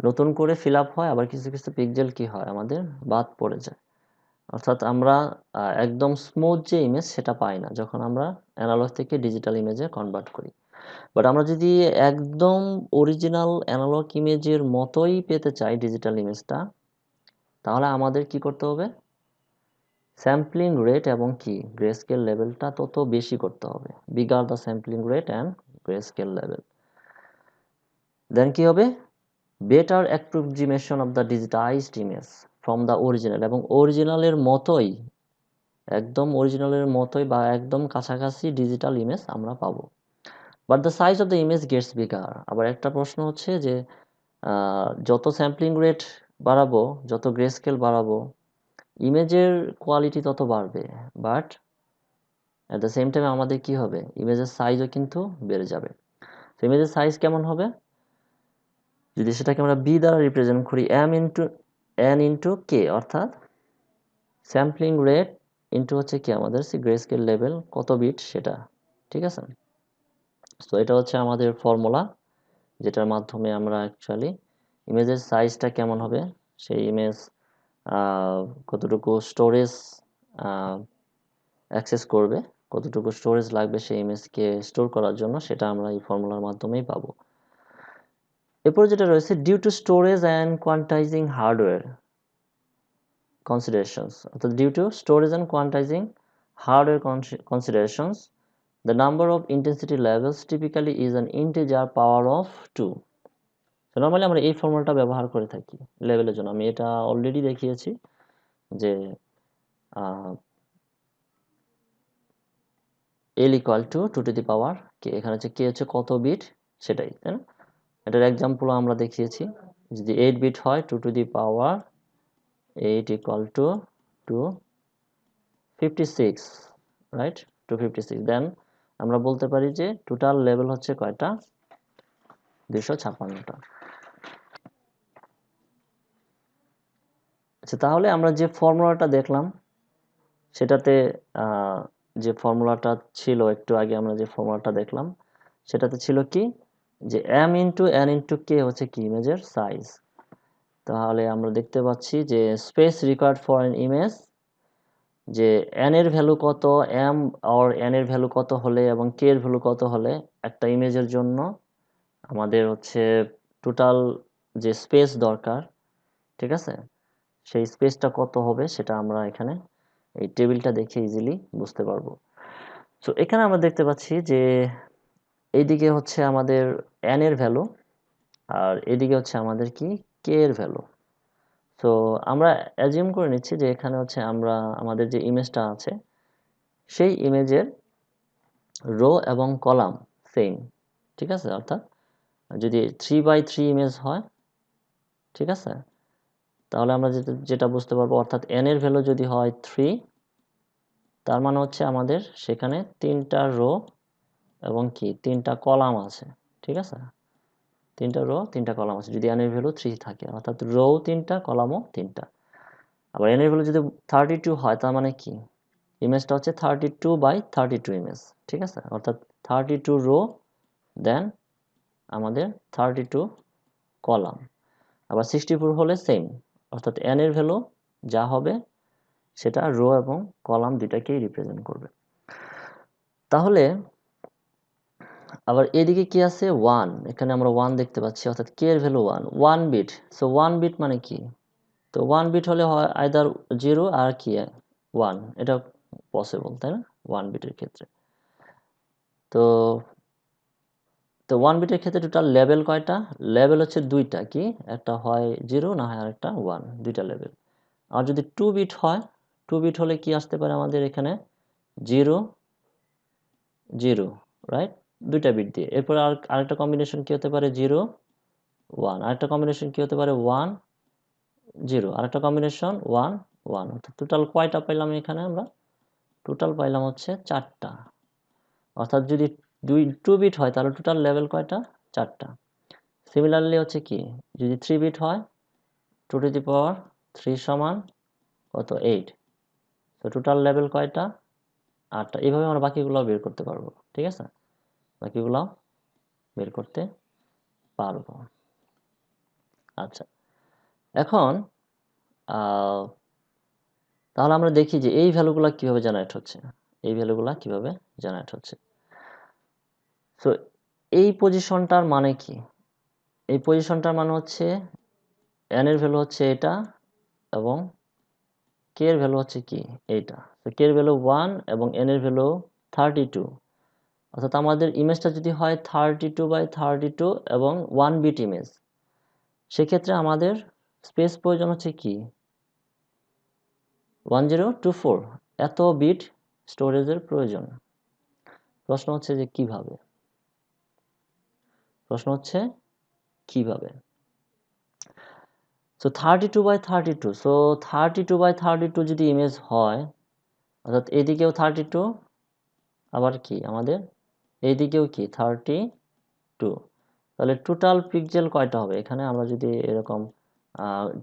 নতুন করে ফিল আপ হয়, আবার কিছু কিছু পিক্সেল কি হয় আমাদের বাদ পড়ে যায়। অর্থাৎ আমরা একদম স্মুথ যে ইমেজ সেটা পাই না যখন আমরা অ্যানালগ থেকে ডিজিটাল ইমেজে কনভার্ট করি। বাট আমরা যদি একদম অরিজিনাল অ্যানালগ ইমেজের মতোই পেতে চাই ডিজিটাল ইমেজটা, তাহলে আমাদের কি করতে হবে? স্যাম্পলিং রেট এবং কি গ্রে স্কেল লেভেলটা তত বেশি করতে হবে। Bigger the sampling rate and grey scale level, then কি হবে? Better approximation of the digitized image from the original, এবং অরিজিনালের মতোই একদম অরিজিনালের মতোই বা একদম কাছাকাছি ডিজিটাল ইমেজ আমরা পাবো। But the size of the image gets bigger. আবার একটা প্রশ্ন হচ্ছে যে যত স্যাম্পলিং রেট বাড়াবো, যত গ্রে স্কেল বাড়াবো, ইমেজের কোয়ালিটি তত বাড়বে, but at the same time আমাদের কি হবে? ইমেজের সাইজও কিন্তু বেড়ে যাবে। তো ইমেজের সাইজ কেমন হবে? যদি সেটাকে আমরা বি দ্বারা রিপ্রেজেন্ট করি M into N into k, অর্থাৎ স্যাম্পলিং রেট ইনটু হচ্ছে কি আমাদের গ্রে স্কেল লেভেল কত বিট সেটা, ঠিক আছে। তো এটা হচ্ছে আমাদের ফর্মুলা, যেটার মাধ্যমে আমরা অ্যাকচুয়ালি ইমেজের সাইজটা কেমন হবে, সেই ইমেজ কতটুকু স্টোরেজ অ্যাক্সেস করবে, কতটুকু স্টোরেজ লাগবে সেই ইমেজকে স্টোর করার জন্য, সেটা আমরা এই ফর্মুলার মাধ্যমেই পাবো। এরপর যেটা রয়েছে due to storage and quantizing hardware considerations. So due to storage and quantizing hardware considerations, the number of intensity levels typically is an integer power of 2. So normally আমরা এই ফর্মুলাটা ব্যবহার করে থাকি লেভেলের জন্য। আমি এটা অলরেডি দেখিয়েছি যে L equal to 2 to the power k, এখানে হচ্ছে k হচ্ছে কত বিট সেটাই, তাই না? এটার এক্সাম্পল আমরা দেখিয়েছি, যদি 8 বিট হয় 2 to the power 8 equal to 256, right, 256। দেন আমরা বলতে পারি যে টোটাল লেভেল হচ্ছে কয়টা, 256টা। আচ্ছা, তাহলে আমরা যে ফর্মুলাটা দেখলাম সেটাতে যে ফর্মুলাটা ছিল একটু আগে, আমরা যে ফর্মুলাটা দেখলাম সেটাতে ছিল কি, যে m into n into k হচ্ছে কি ইমেজের সাইজ। তাহলে আমরা দেখতে পাচ্ছি যে space required for an image, যে n এর ভ্যালু কত, m আর n এর ভ্যালু কত হলে এবং k এর ভ্যালু কত হলে একটা ইমেজের জন্য আমাদের হচ্ছে টোটাল যে স্পেস দরকার, ঠিক আছে, সেই স্পেসটা কত হবে সেটা আমরা এখানে এই টেবিলটা দেখে ইজিলি বুঝতে পারবো। সো এখানে আমরা দেখতে পাচ্ছি যে এইদিকে হচ্ছে আমাদের n এর ভ্যালু আর এদিকে হচ্ছে আমাদের কি k এর ভ্যালু। তো আমরা অ্যাজিউম করে নিচ্ছি যে এখানে হচ্ছে আমরা আমাদের যে ইমেজটা আছে সেই ইমেজের রো এবং কলাম সেম, ঠিক আছে। অর্থাৎ যদি 3x3 ইমেজ হয়, ঠিক আছে, তাহলে আমরা যেটা বুঝতে পারবো, অর্থাৎ n এর ভ্যালু যদি হয় 3, তার মানে হচ্ছে আমাদের সেখানে 3টা রো এবং কি 3টা কলাম আছে, ঠিক আছে, 3টা রো 3টা কলাম আছে যদি n এর ভ্যালু 3 থাকে, অর্থাৎ রো 3টা কলামও 3টা। আবার n এর ভ্যালু যদি 32 হয়, তার মানে কি ইমেজটা হচ্ছে 32x32 ইমেজ, ঠিক আছে, অর্থাৎ 32 রো দেন আমাদের 32 কলাম। আবার 64 হলে সেম, অর্থাৎ n এর ভ্যালু যা হবে সেটা রো এবং কলাম দুটাকেই রিপ্রেজেন্ট করবে। তাহলে আবার এদিকে কি আছে 1, এখানে আমরা 1 দেখতে পাচ্ছি, অর্থাৎ k এর ভ্যালু 1 বিট। সো 1 বিট মানে কি, তো 1 বিট হলে হয় আইদার 0 আর কি 1, এটা পসিবল, তাই না, 1 বিটের ক্ষেত্রে। তো তো 1 বিটের ক্ষেত্রে টোটাল লেভেল কয়টা, লেভেল হচ্ছে দুইটা, কি একটা হয় 0 না হয় আরেকটা 1, দুইটা লেভেল। আর যদি 2 বিট হয়, 2 বিট হলে কি আসতে পারে আমাদের এখানে 0 0, রাইট, দুইটা বিট দিয়ে। এরপর আরেকটা কম্বিনেশন কি হতে পারে 0 1, আরেকটা কম্বিনেশন কি হতে পারে 1 0, আরেকটা কম্বিনেশন 1 1। অর্থাৎ টোটাল কয়টা পাইলাম এখানে আমরা, টোটাল পাইলাম হচ্ছে 4টা। অর্থাৎ যদি 2 বিট হয় তাহলে টোটাল লেভেল কয়টা, 4টা। সিমিলারলি হচ্ছে কি যদি 3 বিট হয় 2 টু দি পাওয়ার 3 সমান কত 8, তো টোটাল লেভেল কয়টা, 8টা। এইভাবে আমরা বাকিগুলো বের করতে পারবো, ঠিক আছে, বাকিগুলো বের করতে পারবো। আচ্ছা, এখন তাহলে আমরা দেখি যে এই ভ্যালুগুলো কিভাবে জেনারেট হচ্ছে, এই ভ্যালুগুলো কিভাবে জেনারেট হচ্ছে। সো এই পজিশনটার মানে কি, এই পজিশনটার মানে হচ্ছে n এর ভ্যালু হচ্ছে এটা এবং k এর ভ্যালু হচ্ছে কি এইটা। তো k এর ভ্যালু 1 এবং n এর ভ্যালু 32, অর্থাৎ আমাদের ইমেজটা যদি হয় 32x32 এবং 1 বিট ইমেজ, সেক্ষেত্রে আমাদের স্পেস প্রয়োজন হচ্ছে কি 1024, এত বিট স্টোরেজের প্রয়োজন। প্রশ্ন হচ্ছে যে কিভাবে, প্রশ্ন হচ্ছে কিভাবে। সো 32x32, সো 32x32 যদি ইমেজ হয়, অর্থাৎ এদিকেও 32, আবার কি আমাদের এইদিকেও কি 32, তাহলে টোটাল পিক্সেল কয়টা হবে এখানে, আমরা যদি এরকম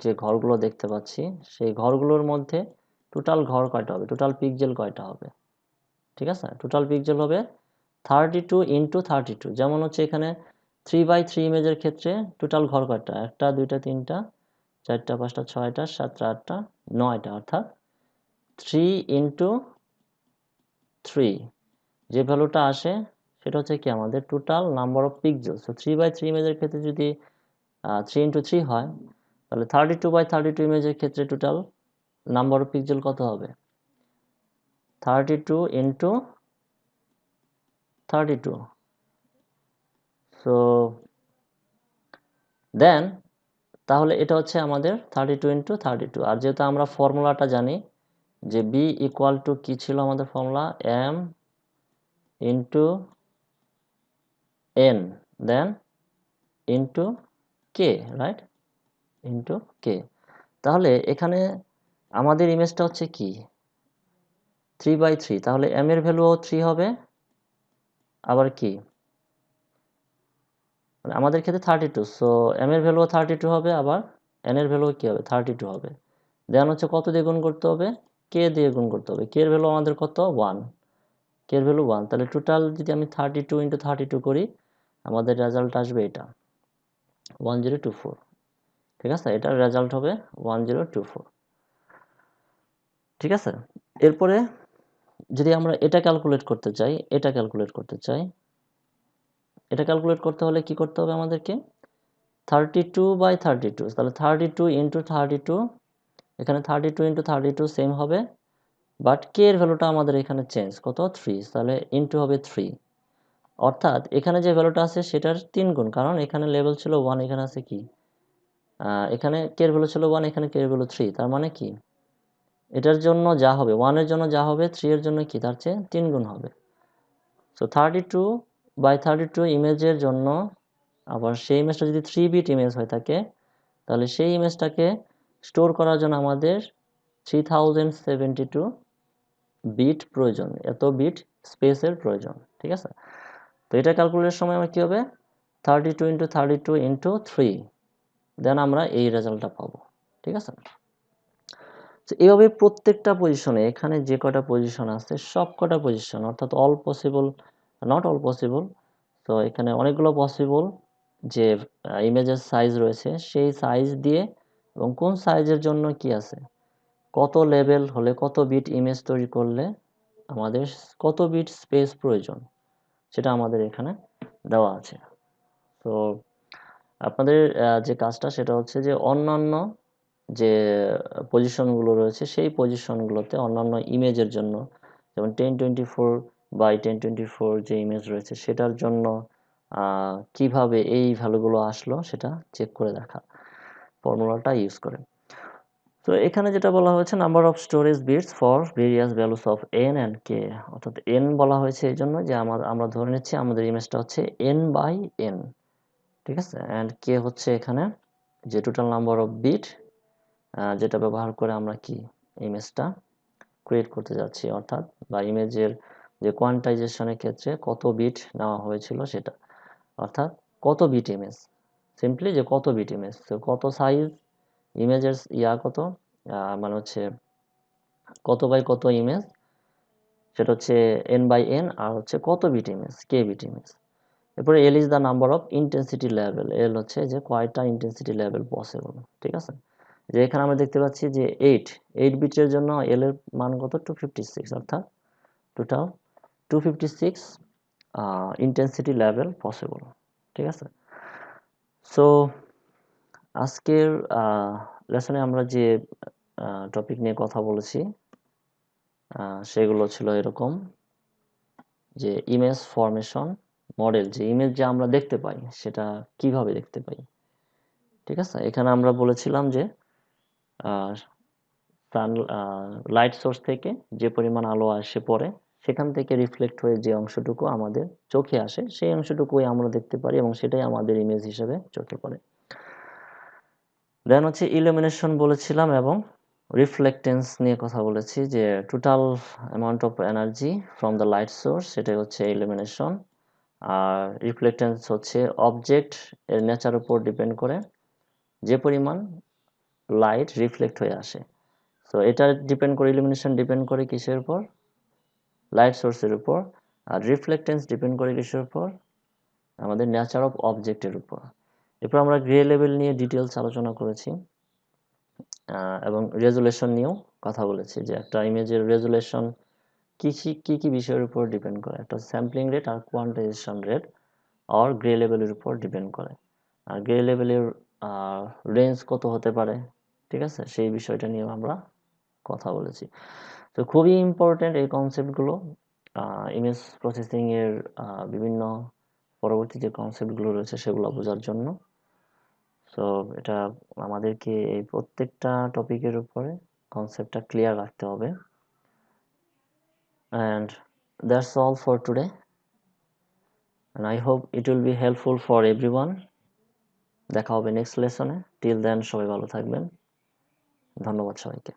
যে ঘরগুলো দেখতে পাচ্ছি সেই ঘরগুলোর মধ্যে টোটাল ঘর কয়টা হবে, টোটাল পিক্সেল কয়টা হবে, ঠিক আছে। টোটাল পিক্সেল হবে 32 ইন্টু 32। যেমন হচ্ছে এখানে 3x3 ইমেজের ক্ষেত্রে টোটাল ঘর কয়টা, 1টা 2টা 3টা 4টা 5টা 6টা 7টা 8টা 9টা, অর্থাৎ 3 ইন্টু 3 যে ভ্যালুটা আসে সেটা হচ্ছে কি আমাদের total number of pixel. So 3x3 ইমেজের ক্ষেত্রে যদি 3 ইন্টু 3 হয়, তাহলে 32x32 ইমেজের ক্ষেত্রে টোটাল নাম্বার অফ পিক্সেল কত হবে, 32 ইন্টু 32। সো দেন তাহলে এটা হচ্ছে আমাদের 32 ইন্টু 32। আর যেহেতু আমরা ফর্মুলাটা জানি যে বি ইকুয়াল টু কী ছিল আমাদের ফর্মুলা, এম ইন্টু এন দেন into k, right, into k. তাহলে এখানে আমাদের ইমেজটা হচ্ছে কি 3x3, তাহলে এম এর ভ্যালুও 3 হবে, আবার কি মানে আমাদের ক্ষেত্রে 32, সো এম এর ভ্যালুও 32 হবে, আবার এন এর ভ্যালুও কী হবে 32 হবে। দেন হচ্ছে কত দিয়ে গুণ করতে হবে, কে দিয়ে গুণ করতে হবে। কে এর ভ্যালু আমাদের কত 1, কে এর ভ্যালু 1। তাহলে টোটাল যদি আমি 32 ইন্টু 32 করি, আমাদের রেজাল্ট আসবে এটা 1024, ঠিক আছে। এটার রেজাল্ট হবে 1024, ঠিক আছে। এরপরে যদি আমরা এটা ক্যালকুলেট করতে চাই, এটা ক্যালকুলেট করতে চাই, এটা ক্যালকুলেট করতে হলে কি করতে হবে আমাদেরকে, 32/32, তাহলে 32 ইন্টু 32, এখানে 32 ইন্টু 32 সেম হবে, বাট কে এর ভ্যালুটা আমাদের এখানে চেঞ্জ কত 3, তাহলে ইন্টু হবে 3। অর্থাৎ এখানে যে ভ্যালুটা আছে সেটার 3 গুণ, কারণ এখানে লেভেল ছিল 1, এখানে আছে কি এখানে কে এর ভ্যালু ছিল 1, এখানে কে এর ভ্যালু 3, তার মানে কি এটার জন্য যা হবে 1 এর জন্য যা হবে 3 এর জন্য কি তার চেয়ে 3 গুণ হবে। সো 32/32 ইমেজের জন্য, আবার সেই ইমেজটা যদি 3 বিট ইমেজ হয়ে থাকে, তাহলে সেই ইমেজটাকে স্টোর করার জন্য আমাদের 3072 বিট প্রয়োজন, এত বিট স্পেসের প্রয়োজন, ঠিক আছে। তো এটা ক্যালকুলেটের সময় আমার কী হবে 32 ইন্টু 32 ইন্টু 3, দেন আমরা এই রেজাল্টটা পাবো, ঠিক আছে। তো এইভাবে প্রত্যেকটা পজিশনে, এখানে যে কটা পজিশন আছে সব কটা পজিশন, অর্থাৎ all possible, not all possible, তো এখানে অনেকগুলো পসিবল যে ইমেজের সাইজ রয়েছে সেই সাইজ দিয়ে, এবং কোন সাইজের জন্য কি আছে, কত লেভেল হলে কত বিট ইমেজ তৈরি করলে আমাদের কত বিট স্পেস প্রয়োজন, সেটা আমাদের এখানে দেওয়া আছে। তো আপনাদের যে কাজটা সেটা হচ্ছে যে অন্যান্য যে পজিশনগুলো রয়েছে সেই পজিশনগুলোতে অন্যান্য ইমেজের জন্য, যেমন 1024/1024 যে ইমেজ রয়েছে সেটার জন্য কিভাবে এই ভ্যালুগুলো আসলো সেটা চেক করে দেখা ফর্মুলাটা ইউজ করে। তো এখানে যেটা বলা হয়েছে number of storage bits for various values of N and K, অর্থাৎ এন বলা হয়েছে এই জন্য যে আমরা ধরে নিচ্ছি আমাদের ইমেজটা হচ্ছে n/n, ঠিক আছে। অ্যান্ড কে হচ্ছে এখানে যে টোটাল নাম্বার অফ বিট যেটা ব্যবহার করে আমরা কি ইমেজটা ক্রিয়েট করতে যাচ্ছি, অর্থাৎ বা ইমেজের যে কোয়ান্টাইজেশনের ক্ষেত্রে কত বিট নেওয়া হয়েছিল সেটা, অর্থাৎ কত বিট ইমেজ, সিম্পলি যে কত বিট ইমেজ, তো কত সাইজ ইমেজের কত মানে হচ্ছে কত বাই কত ইমেজ, সেটা হচ্ছে n/n, আর হচ্ছে কত বিট ইমেজ কে বিট ইমেজ। এরপরে L is the number of intensity level, L হচ্ছে যে কয়টা ইন্টেন্সিটি লেভেল পসিবল, ঠিক আছে। যে এখানে আমরা দেখতে পাচ্ছি যে 8 বিটের জন্য এল এর মান কত 256, অর্থাৎ টোটাল 256 ইন্টেন্সিটি লেভেল পসিবল, ঠিক আছে। সো আজকের লেসনে আমরা যে টপিক নিয়ে কথা বলেছি সেগুলো ছিল এরকম যে ইমেজ ফরমেশন মডেল, যে ইমেজ যে আমরা দেখতে পাই সেটা কিভাবে দেখতে পাই, ঠিক আছে। এখানে আমরা বলেছিলাম যে সান লাইট সোর্স থেকে যে পরিমাণ আলো আসে পড়ে সেখান থেকে রিফ্লেক্ট হয়ে যে অংশটুকু আমাদের চোখে আসে সেই অংশটুকুই আমরা দেখতে পারি এবং সেটাই আমাদের ইমেজ হিসেবে চোখে পড়ে। দেন হচ্ছে ইলুমিনেশন বলেছিলাম এবং রিফ্লেক্টেন্স নিয়ে কথা বলেছি, যে total amount of energy from the light source সেটাই হচ্ছে ইলুমিনেশন, আর রিফ্লেক্টেন্স হচ্ছে অবজেক্ট এর নেচার উপর ডিপেন্ড করে যে পরিমাণ লাইট রিফ্লেক্ট হয়ে আসে। সো এটা ডিপেন্ড করে, ইলুমিনেশন ডিপেন্ড করে কিসের উপর? লাইট সোর্সের উপর। আর রিফ্লেক্টেন্স ডিপেন্ড করে কিসের উপর? আমাদের নেচার অফ অবজেক্টের উপর। এরপর আমরা গ্রে লেভেল নিয়ে ডিটেলস আলোচনা করেছি, এবং রেজুলেশন নিয়েও কথা বলেছি যে একটা ইমেজের রেজুলেশন কি কি বিষয়ের উপর ডিপেন্ড করে। একটা স্যাম্পলিং রেট আর কোয়ান্টাইজেশন রেট আর গ্রে লেভেলের উপর ডিপেন্ড করে। আর গ্রে লেভেলের রেঞ্জ কত হতে পারে, ঠিক আছে, সেই বিষয়টা নিয়েও আমরা কথা বলেছি। তো খুবই ইম্পর্ট্যান্ট এই কনসেপ্টগুলো ইমেজ প্রসেসিংয়ের বিভিন্ন পরবর্তী যে কনসেপ্টগুলো রয়েছে সেগুলো বোঝার জন্য। সো এটা আমাদেরকে এই প্রত্যেকটা টপিকের উপরে কনসেপ্টটা ক্লিয়ার রাখতে হবে। And that's all for today, and I hope it will be helpful for everyone. দেখা হবে নেক্সট লেসনে। টিল দেন সবাই ভালো থাকবেন। ধন্যবাদ সবাইকে।